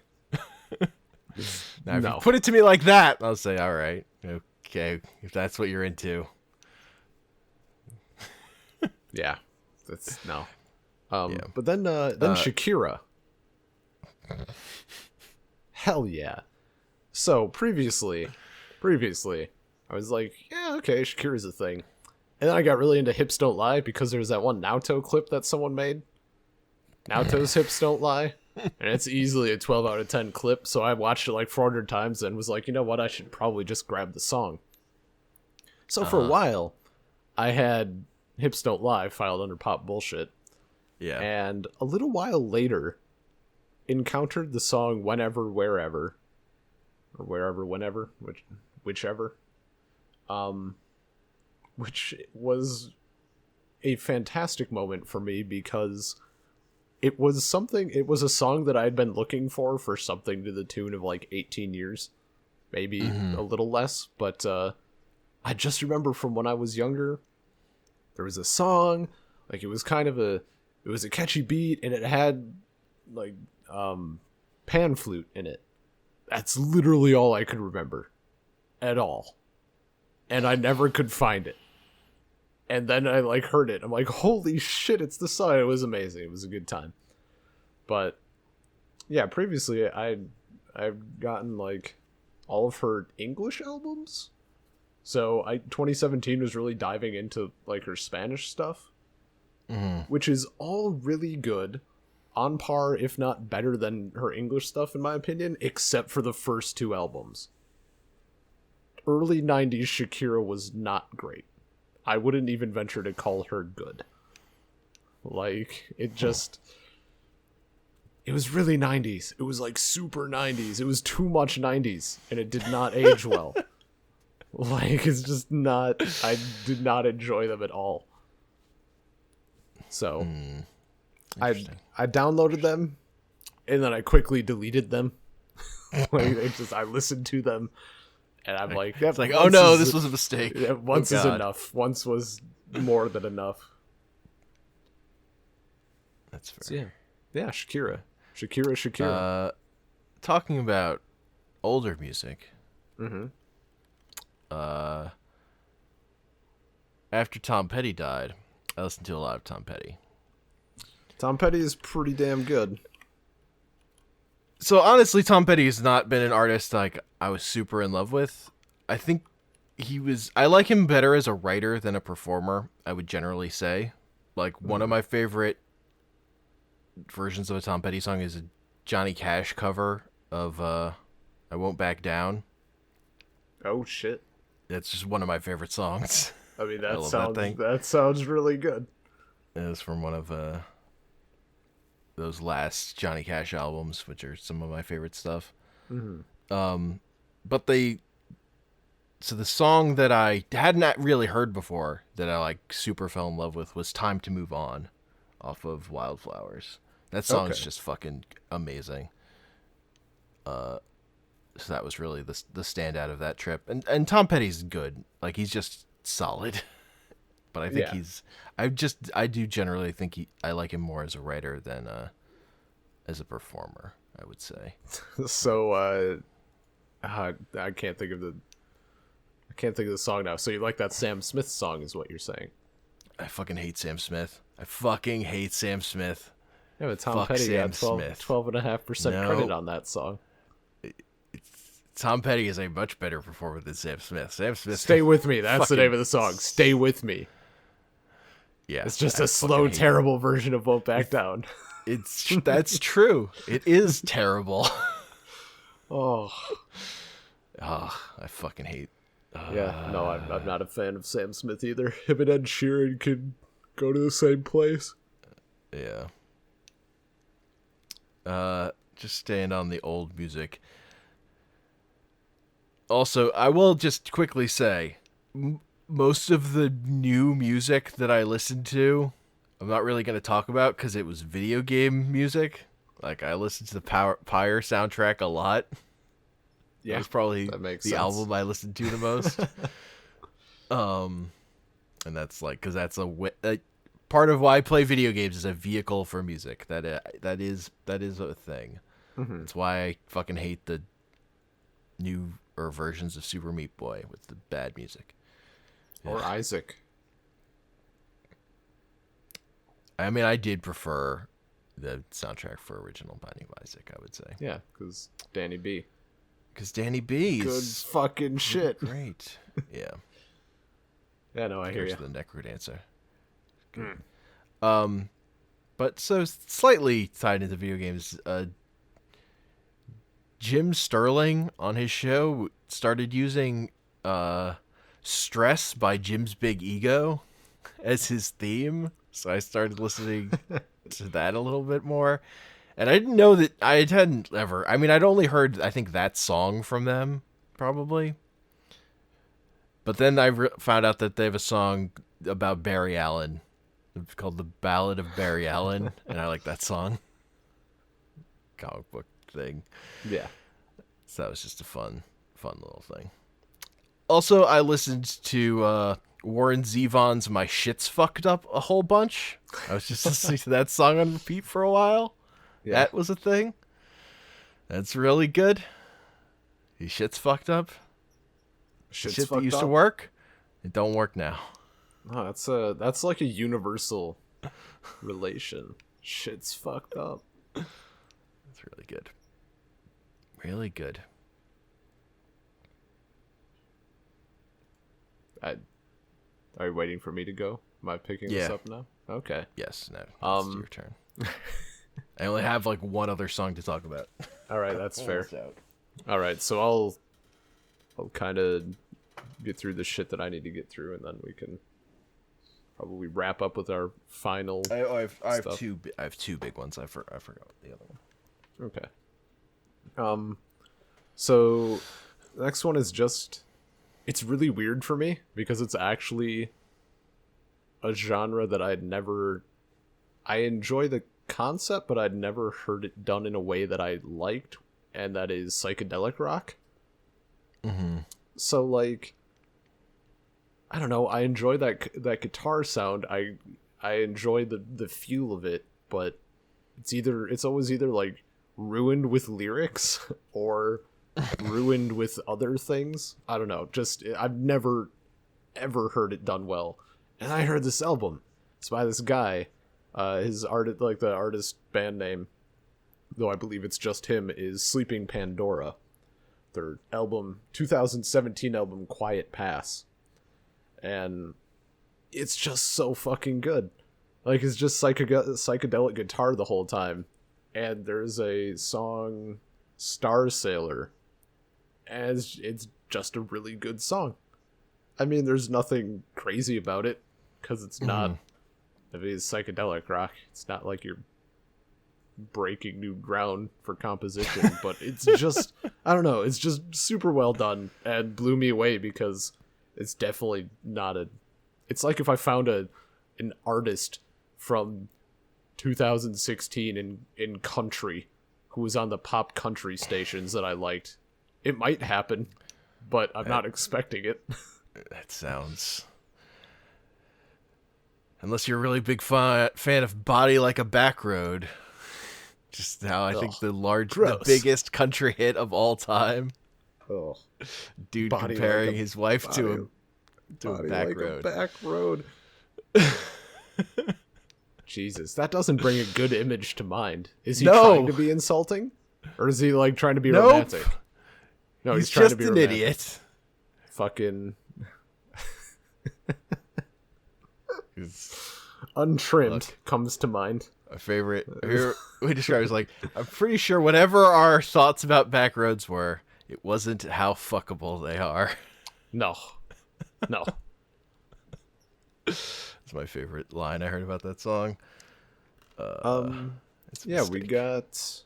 Now, if you put it to me like that, I'll say, all right, okay, if that's what you're into. Yeah, that's no. But then Shakira. Hell yeah. So previously, I was like, yeah, okay, Shakira's a thing. And then I got really into Hips Don't Lie because there's that one Naoto clip that someone made. Naoto's Hips Don't Lie. And it's easily a 12 out of 10 clip, so I watched it like 400 times and was like, you know what, I should probably just grab the song. So for a while, I had Hips Don't Lie filed under Pop Bullshit. Yeah. And a little while later, encountered the song Whenever, Wherever. Or Wherever, Whenever, whichever. Which was a fantastic moment for me because it was a song that I had been looking for something to the tune of like 18 years, maybe a little less. But I just remember from when I was younger, there was a song, like it was a catchy beat and it had like pan flute in it. That's literally all I could remember at all. And I never could find it. And then I like heard it. I'm like, holy shit, it's the song. It was amazing. It was a good time. But yeah, previously I've gotten like all of her English albums. So 2017 was really diving into like her Spanish stuff, which is all really good, on par, if not better than her English stuff in my opinion, except for the first two albums. Early 90s Shakira was not great. I wouldn't even venture to call her good. Like, it just... It was really 90s. It was like super 90s. It was too much 90s, and it did not age well. Like, it's just not... I did not enjoy them at all. So, I downloaded them, and then I quickly deleted them. Like, I listened to them, and I'm like... It's like, oh no, this was a mistake. Yeah, once is enough. Once was more than enough. That's fair. So, yeah, Shakira. Shakira. Talking about older music. After Tom Petty died, I listened to a lot of Tom Petty. Tom Petty is pretty damn good. So honestly, Tom Petty has not been an artist like I was super in love with. I think I like him better as a writer than a performer, I would generally say. Like, one of my favorite versions of a Tom Petty song is a Johnny Cash cover of I Won't Back Down. Oh shit. It's just one of my favorite songs. I mean, that sounds really good. It was from one of those last Johnny Cash albums, which are some of my favorite stuff. But so the song that I hadn't really heard before that I like super fell in love with was Time to Move On off of Wildflowers. That song's just fucking amazing. So that was really the standout of that trip. And Tom Petty's good. Like, he's just solid. But I think I do generally think I like him more as a writer than as a performer, I would say. So I can't think can't think of the song now. So you like that Sam Smith song, is what you're saying? I fucking hate Sam Smith. I fucking hate Sam Smith. Yeah, but Tom Fuck Petty Sam got Smith. 12.5% credit on that song. Tom Petty is a much better performer than Sam Smith. Sam Smith. Stay With Me. That's the name of the song. Stay With Me. Yeah, it's just a slow, terrible version of Won't Back Down. That's true. It is terrible. Oh, I fucking hate. Yeah, no, I'm not a fan of Sam Smith either. Him and Ed Sheeran could go to the same place. Yeah. Just staying on the old music. Also, I will just quickly say, most of the new music that I listened to, I'm not really going to talk about because it was video game music. Like, I listened to the Pires soundtrack a lot. Yeah, that was probably the album I listened to the most. And that's like, because that's a part of why I play video games is a vehicle for music. That is a thing. Mm-hmm. That's why I fucking hate the new versions of Super Meat Boy with the bad music. Or Isaac. I mean, I did prefer the soundtrack for original Binding of Isaac, I would say. Yeah, because Danny B. Because Danny B good fucking shit. Great. Yeah. Yeah, no, I hear you. The Necrodancer. Good. But so slightly tied into video games, Jim Sterling on his show started using Stress by Jim's Big Ego as his theme. So I started listening to that a little bit more. And I didn't know that I hadn't ever. I mean, I'd only heard, I think, that song from them, probably. But then I found out that they have a song about Barry Allen called The Ballad of Barry Allen. And I like that song. Comic book thing. Yeah. So that was just a fun little thing. Also, I listened to Warren Zevon's My Shit's Fucked Up a whole bunch. I was just listening to that song on repeat for a while. Yeah. That was a thing. That's really good. His shit's fucked up. Shit that used to work, it don't work now. No, that's like a universal relation. Shit's fucked up. That's really good. Really good. Are you waiting for me to go? Am I picking this up now? Okay. Yes. No. It's your turn. I only have like one other song to talk about. All right, that's fair. All right, so I'll kind of get through the shit that I need to get through, and then we can probably wrap up with our final. I have two big ones. I forgot the other one. Okay. So the next one is just. It's really weird for me because it's actually a genre that I enjoy the concept, but I'd never heard it done in a way that I liked, and that is psychedelic rock. Mm-hmm. So, like, I don't know, I enjoy that guitar sound. I enjoy the feel of it, but it's always either like ruined with lyrics or ruined with other things. I don't know. Just I've never ever heard it done well. And I heard this album. It's by this guy. His art, like the artist band name, though I believe it's just him, is Sleeping Pandora. Their album, 2017 album, Quiet Pass. And it's just so fucking good. Like, it's just psychedelic guitar the whole time. And there's a song, Star Sailor, and it's just a really good song. I mean, there's nothing crazy about it, because it's not, I mean, it's psychedelic rock. It's not like you're breaking new ground for composition, but it's just, I don't know, it's just super well done, and blew me away, because it's definitely not it's like if I found an artist from 2016 in country who was on the pop country stations that I liked. It might happen, but I'm not expecting it. That sounds... Unless you're a really big fan of Body Like a Back Road. Just how I think the biggest country hit of all time. Oh, Dude Body comparing like a- his wife to a body back like road. a back road. Jesus, that doesn't bring a good image to mind. Is he trying to be insulting? Or is he like trying to be Nope. romantic? No, He's trying just to be an romantic. idiot. Fucking He's untrimmed comes to mind. a favorite. Here we describe as like, I'm pretty sure whatever our thoughts about back roads were, it wasn't how fuckable they are. No. No. It's my favorite line I heard about that song. It's a Yeah, we mistake.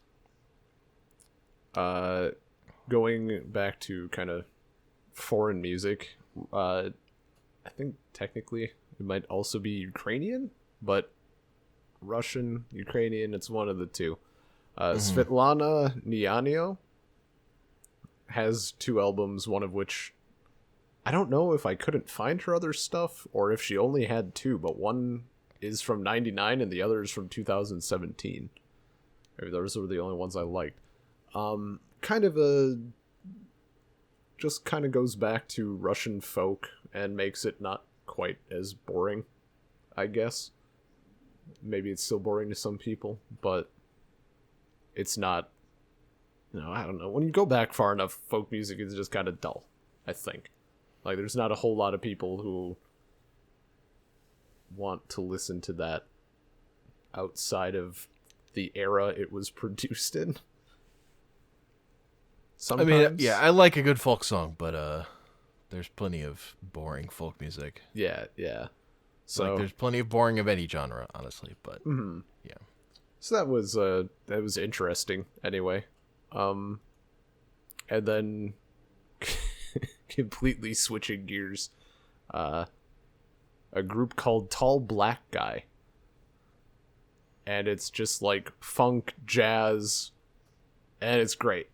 got going back to kind of foreign music. I think technically it might also be Ukrainian, but Russian, Ukrainian, it's one of the two. Svetlana Nyanio has 2 albums, one of which I don't know if I couldn't find her other stuff or if she only had 2, but one is from 99 and the other is from 2017. Maybe those were the only ones I liked. Kind of just kind of goes back to Russian folk and makes it not quite as boring, I guess. Maybe it's still boring to some people, but it's not, I don't know. When you go back far enough, folk music is just kind of dull, I think. Like, there's not a whole lot of people who want to listen to that outside of the era it was produced in. Sometimes. I mean, yeah, I like a good folk song, but there's plenty of boring folk music. Yeah. So like, there's plenty of boring of any genre, honestly. But yeah. So that was interesting. Anyway, and then completely switching gears, a group called Tall Black Guy, and it's just like funk jazz, and it's great.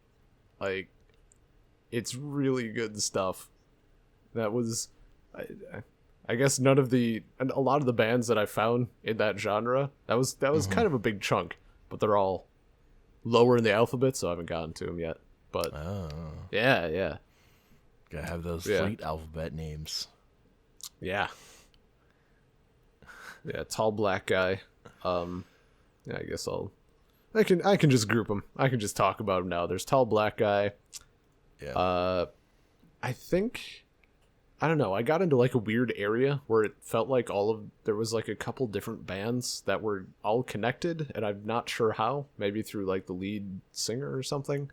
Like, it's really good stuff. That was, I guess a lot of the bands that I found in that genre, that was kind of a big chunk, but they're all lower in the alphabet, so I haven't gotten to them yet. But yeah, gotta have those fleet alphabet names. Yeah, Tall Black Guy. Yeah, I guess I can just group them. I can just talk about them now. There's Tall Black Guy. Yeah. I think, I don't know, I got into like a weird area where it felt like there was like a couple different bands that were all connected, and I'm not sure how. Maybe through like the lead singer or something.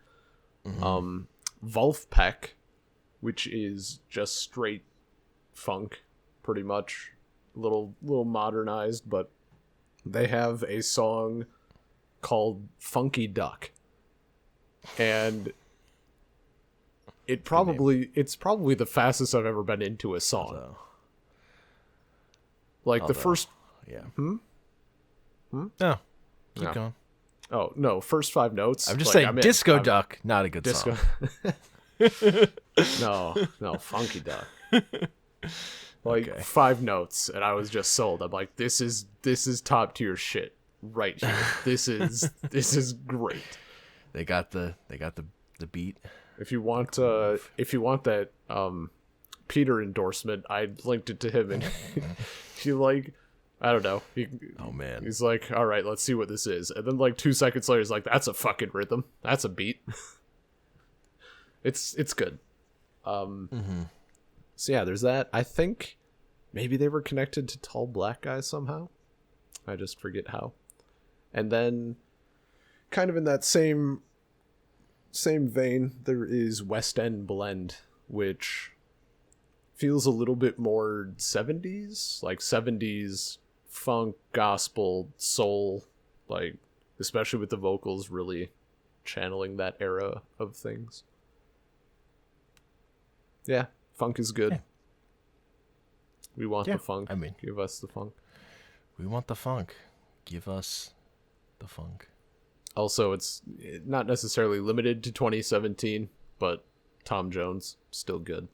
Vulfpeck, which is just straight funk, pretty much, a little modernized, but they have a song called Funky Duck, and it's probably the fastest I've ever been into a song. The first No, keep going. Oh no, first 5 notes. I'm just saying, Disco Duck, not a good Disco. song. no, Funky Duck. 5 notes, and I was just sold. I'm like, this is top tier shit right here. This is great. They got the beat. If you want that Peter endorsement, I linked it to him, and he like, I don't know. Oh man, he's like, all right, let's see what this is, and then like 2 seconds later, he's like, that's a fucking rhythm. That's a beat. It's good. So yeah, there's that. I think maybe they were connected to Tall Black Guy somehow. I just forget how. And then, kind of in that same vein, there is West End Blend, which feels a little bit more 70s, like 70s funk, gospel, soul, like, especially with the vocals really channeling that era of things. Yeah, funk is good. Yeah. We want the funk. I mean, give us the funk. We want the funk. Give us the funk. Also, it's not necessarily limited to 2017, but Tom Jones, still good.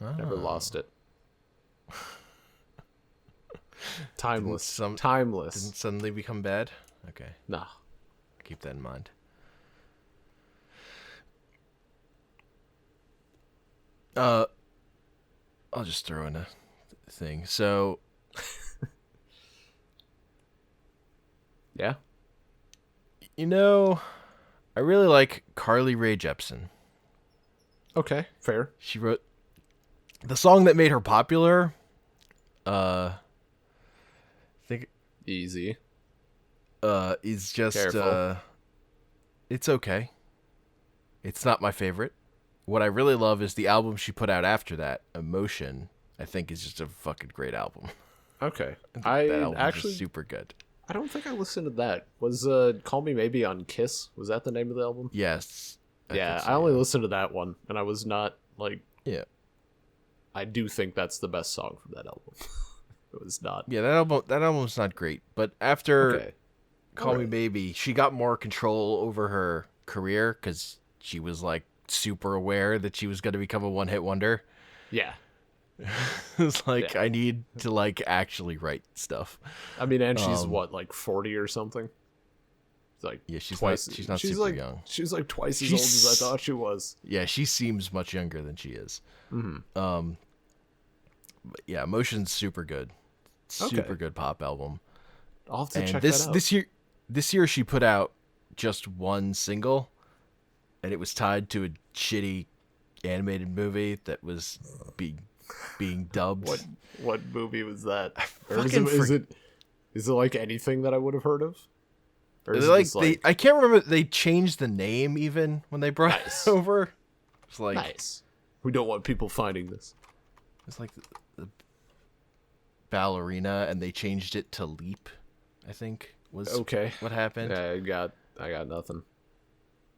Never lost it. Timeless. Timeless. Didn't suddenly become bad? Okay. Nah. Keep that in mind. Uh, I'll just throw in a thing. So, Yeah. I really like Carly Rae Jepsen. Okay. Fair. She wrote the song that made her popular. I think Easy. is just Careful. it's okay. It's not my favorite. What I really love is the album she put out after that, Emotion. I think is just a fucking great album. Okay. That I album's just actually super good. I don't think I listened to that. Was Call Me Maybe on Kiss? Was that the name of the album? Yes. Yeah, think so, I only yeah. listened to that one, and I was not like. Yeah. I do think that's the best song from that album. It was not. Yeah, that album's not great, but after Okay. Call Me Alright. Maybe, she got more control over her career cuz she was like super aware that she was going to become a one-hit wonder. Yeah. It's like Yeah. I need to like actually write stuff. I mean, and she's Um what, like 40 or something? It's like yeah, she's twice. not super young. She's like twice as old as I She's thought she was. Yeah, she seems much younger than she is. Mm-hmm. But yeah, Emotion's super good. Okay. Super good pop album. I'll have to And check that out. this year she put out just one single, and it was tied to a shitty animated movie that was being dubbed. What movie was that? Or fucking is it like anything that I would have heard of? Or is it Like just like I can't remember, they changed the name even when they brought Nice. it over. It's like nice? We don't want people finding this. it's like the ballerina, and they changed it to Leap, I think was Okay. what happened. Yeah, I got nothing.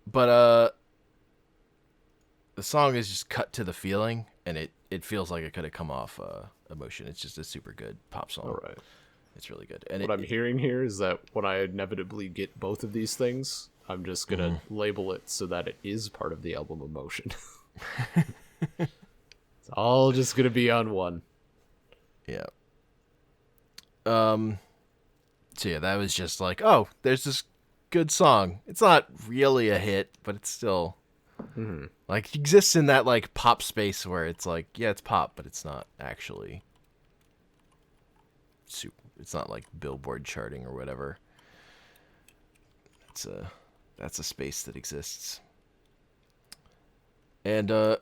But the song is just cut to the feeling, and it feels like it could have come off Emotion. It's just a super good pop song. All right. It's really good. And What I'm hearing here is that when I inevitably get both of these things, I'm just gonna label it so that it is part of the album Emotion. It's all just gonna be on one. yeah. So yeah, that was just like, oh, there's this good song. It's not really a hit, but it's still like exists in that like pop space where it's like, yeah, it's pop, but it's not actually super. It's not like Billboard charting or whatever. That's a space that exists. And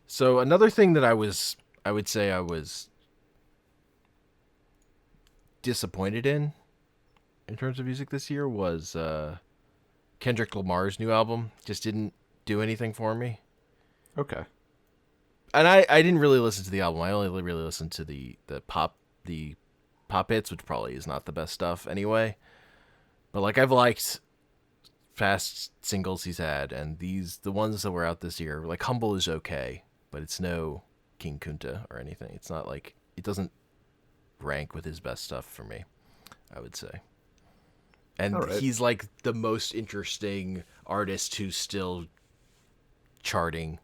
so another thing that I would say I was disappointed in terms of music this year was Kendrick Lamar's new album. Just didn't do anything for me. Okay. And I didn't really listen to the album. I only really listened to the pop hits, which probably is not the best stuff anyway. But like I've liked past singles he's had, and the ones that were out this year, like Humble is okay, but it's no King Kunta or anything. It's not like it doesn't rank with his best stuff for me, I would say. And All right. he's like the most interesting artist who's still charting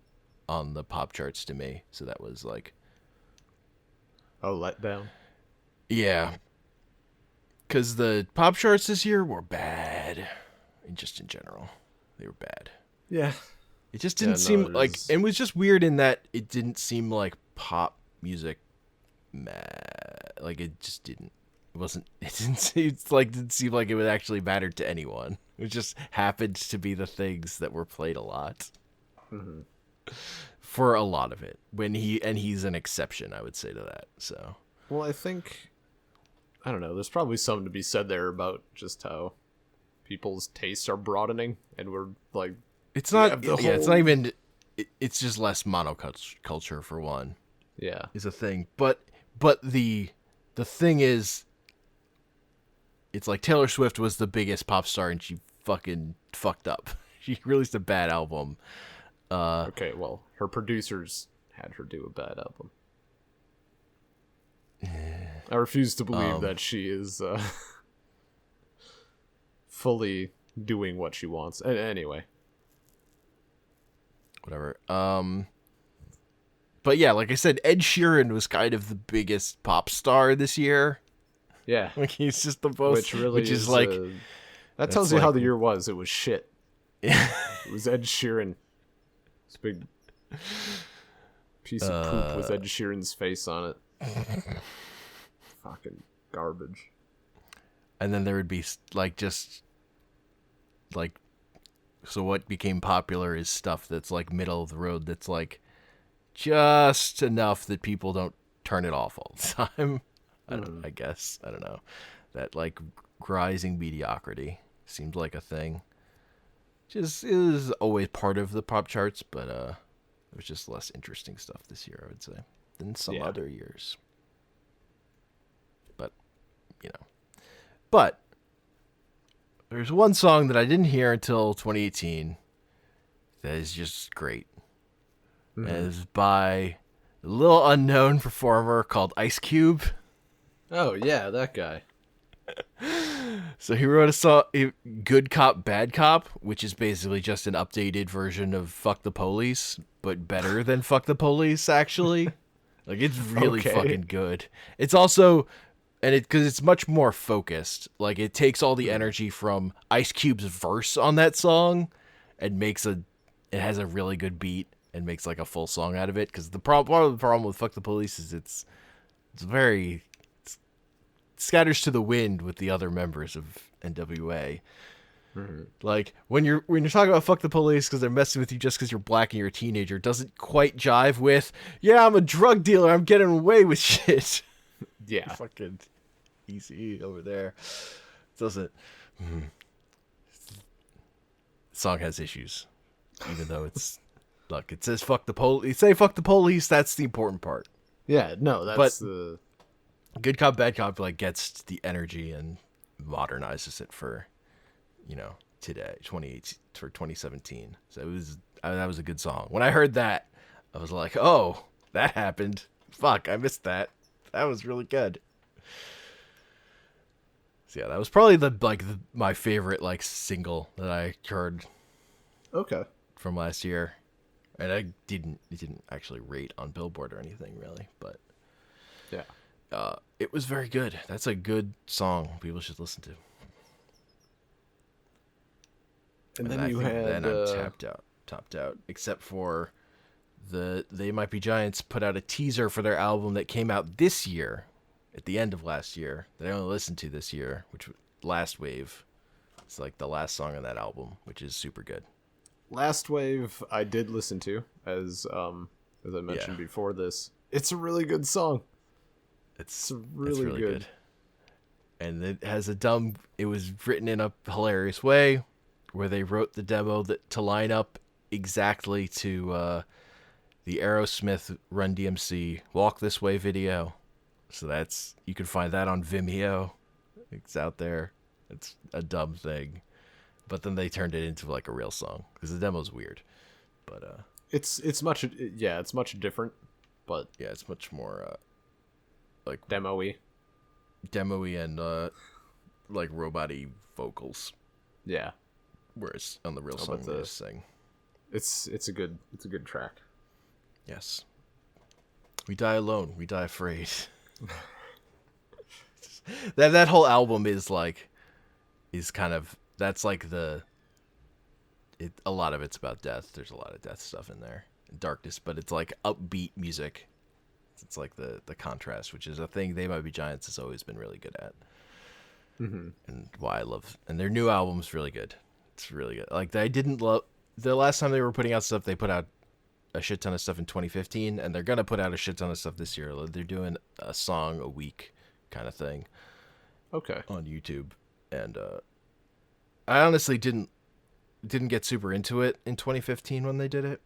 on the pop charts to me. So that was like, Oh, letdown. yeah, because the pop charts this year were bad, and just in general, they were bad. Yeah. It just Yeah, didn't no, seem like there's- it was just weird in that it didn't seem like pop music. Like it just didn't. It wasn't. It didn't seem like it would actually matter to anyone. It just happened to be the things that were played a lot. For a lot of it, he's an exception, I would say to that. So Well, I don't know. There's probably something to be said there about just how people's tastes are broadening, and we're like, it's not. have the Yeah, it's not whole- even. It's just less monoculture for one. yeah, Is a thing, but the thing is, it's like Taylor Swift was the biggest pop star, and she fucking fucked up. She released a bad album. okay. Well, her producers had her do a bad album. I refuse to believe that she is fully doing what she wants. Anyway, Whatever. But yeah, like I said, Ed Sheeran was kind of the biggest pop star this year. yeah, Like he's just the most, which really is like that tells you how like- the year was. It was shit. It was Ed Sheeran. It's big. Piece of poop with Ed Sheeran's face on it. Fucking garbage. And then there would be like just like, so what became popular is stuff that's like middle of the road, that's like just enough that people don't turn it off all the time. I guess, I don't know, that like rising mediocrity seemed like a thing. Just, it was always part of the pop charts, but there was just less interesting stuff this year, I would say, than some other years. But but there's one song that I didn't hear until 2018 that is just great. Mm-hmm. And it's by a little unknown performer called Ice Cube. Oh, yeah, that guy. So he wrote a song, Good Cop, Bad Cop, which is basically just an updated version of Fuck the Police, but better than Fuck the Police, actually. Like, it's really fucking good. It's also, because it's much more focused. Like, it takes all the energy from Ice Cube's verse on that song and it has a really good beat and makes like a full song out of it. Because part of the problem with Fuck the Police is it's very scatters to the wind with the other members of NWA. Mm-hmm. Like when you're talking about Fuck the Police because they're messing with you just because you're black and you're a teenager, doesn't quite jive with, yeah, I'm a drug dealer, I'm getting away with shit. Yeah. Fucking easy over there. Doesn't. The song has issues, even though it's look. It says fuck the police. Say fuck the police. That's the important part. Yeah. No, that's the Good Cop, Bad Cop like gets the energy and modernizes it for, today, 2018 for 2017. So that was a good song. When I heard that, I was like, oh, that happened. Fuck, I missed that. That was really good. So yeah, that was probably my favorite like single that I heard. Okay. From last year, and it didn't actually rate on Billboard or anything really, but yeah. It was very good. That's a good song. People should listen to. And then you had... Then I'm topped out. Except for They Might Be Giants put out a teaser for their album that came out this year, at the end of last year, that I only listened to this year, which was Last Wave. It's like the last song on that album, which is super good. Last Wave I did listen to, as I mentioned before this. It's a really good song. It's really good. And it was written in a hilarious way, where they wrote the demo to line up exactly to the Aerosmith Run DMC Walk This Way video. So you can find that on Vimeo. It's out there. It's a dumb thing. But then they turned it into like a real song because the demo's weird. But it's much different, but yeah, it's much more like demo-y and like robot-y vocals. Yeah. Whereas on the real song they just sing. It's a good track. Yes. We die alone, we die afraid. that whole album is kind of, that's like a lot of it's about death. There's a lot of death stuff in there, darkness, but it's like upbeat music. It's like the contrast, which is a thing They Might Be Giants has always been really good at. Mm-hmm. And why I love, and their new album's really good. It's really good. Like, I didn't love the last time they were putting out stuff. They put out a shit ton of stuff in 2015, and they're gonna put out a shit ton of stuff this year. They're doing a song a week kind of thing. Okay. On YouTube, and I honestly didn't get super into it in 2015 when they did it,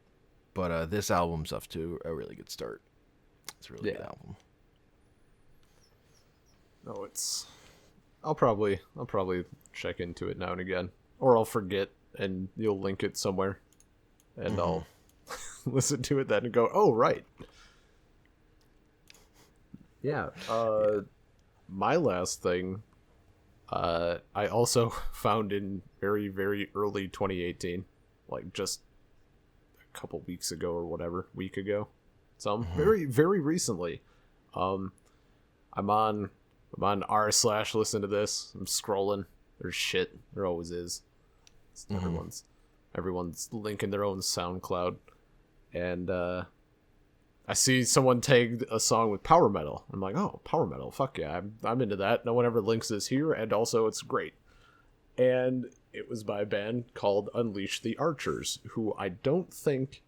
but this album's off to a really good start. It's a really good album. No, I'll probably check into it now and again, or I'll forget and you'll link it somewhere, and I'll listen to it then and go, oh right. Yeah. My last thing, I also found in very, very early 2018, like just a couple weeks ago or whatever, week ago. So very, very recently. I'm on r/listen to this. I'm scrolling. There's shit. There always is. Everyone's linking their own SoundCloud. And I I see someone tagged a song with power metal. I'm like, oh, power metal, fuck yeah, I'm into that. No one ever links this here, and also it's great. And it was by a band called Unleash the Archers, who I don't think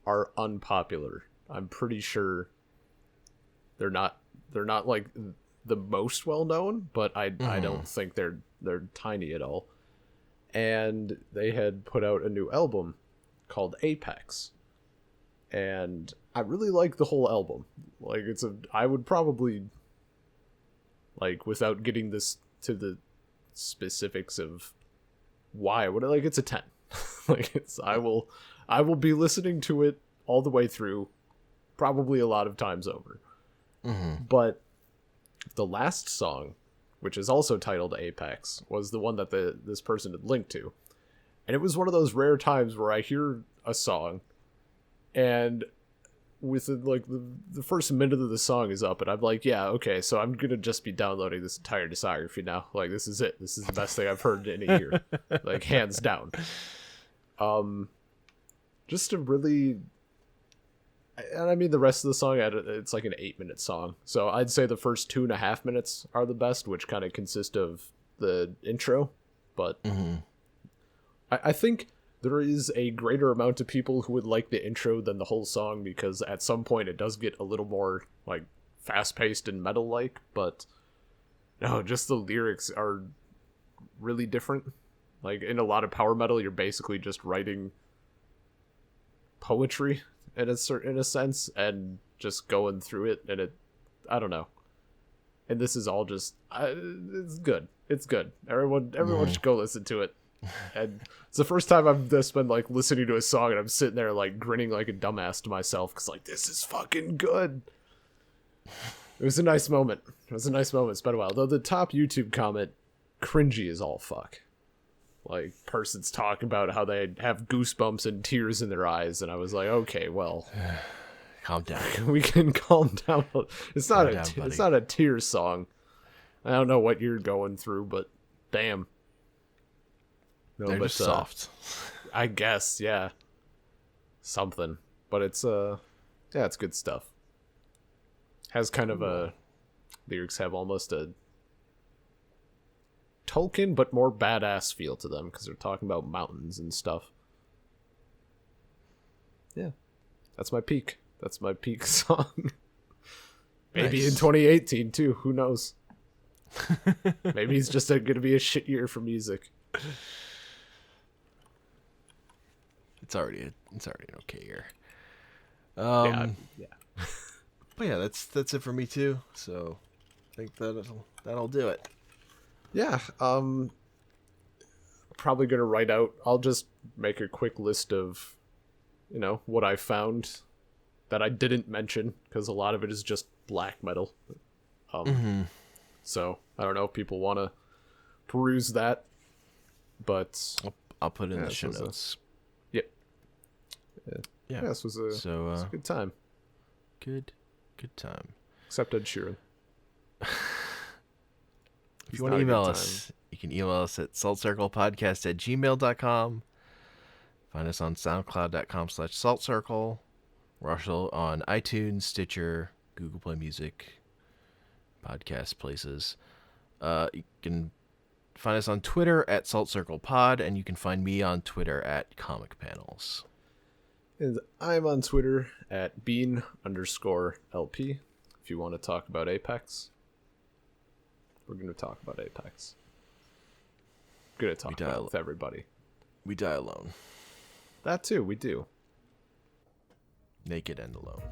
are unpopular. I'm pretty sure they're not like the most well known, but I don't think they're tiny at all. And they had put out a new album called Apex. And I really like the whole album. Like I would probably, like, without getting this to the specifics of why, it's a 10. Like, I will be listening to it all the way through, probably a lot of times over. But the last song, which is also titled Apex, was the one that this person had linked to. And it was one of those rare times where I hear a song, and within like the first minute of the song is up, and I'm like, yeah, okay, so I'm gonna just be downloading this entire discography now. Like, this is it. This is the best thing I've heard in a year. Like, hands down. Just a really, and I mean, the rest of the song, it's like an 8-minute song. So I'd say the first 2.5 minutes are the best, which kind of consist of the intro. But I think there is a greater amount of people who would like the intro than the whole song, because at some point it does get a little more like fast-paced and metal-like, but no, just the lyrics are really different. Like, in a lot of power metal, you're basically just writing poetry in a sense, and just going through it, and I don't know. And this is all just, it's good. It's good. Everyone should go listen to it. And it's the first time I've just been like listening to a song and I'm sitting there like grinning like a dumbass to myself, because like, this is fucking good. It was a nice moment. It's been a while. Though the top YouTube comment, cringy as all fuck. Like, person's talking about how they have goosebumps and tears in their eyes, and I was like, okay, well, calm down. We can calm down. It's not a tear song. I don't know what you're going through, but damn. No, they're just soft. I guess, yeah. Something. But it's it's good stuff. Has kind of a, lyrics have almost a Tolkien but more badass feel to them, because they're talking about mountains and stuff. Yeah. That's my peak song. Maybe in 2018 too, who knows? Maybe it's just going to be a shit year for music. It's already an okay year. Yeah. But yeah, that's it for me too. So I think that'll do it. Yeah. Probably gonna write out. I'll just make a quick list of, what I found that I didn't mention, because a lot of it is just black metal. So I don't know if people want to peruse that, but I'll put in the show notes. Yeah, this was a good time. Good time. Except Ed Sheeran. If you want to email us, you can email us at saltcirclepodcast@gmail.com. Find us on soundcloud.com/saltcircle. We're also on iTunes, Stitcher, Google Play Music, podcast places. You can find us on Twitter at saltcirclepod, and you can find me on Twitter at comicpanels. And I'm on Twitter at bean_LP. If you want to talk about Apex, we're going to talk about Apex. We're going to talk about it with everybody. We die alone. That too, we do. Naked and alone.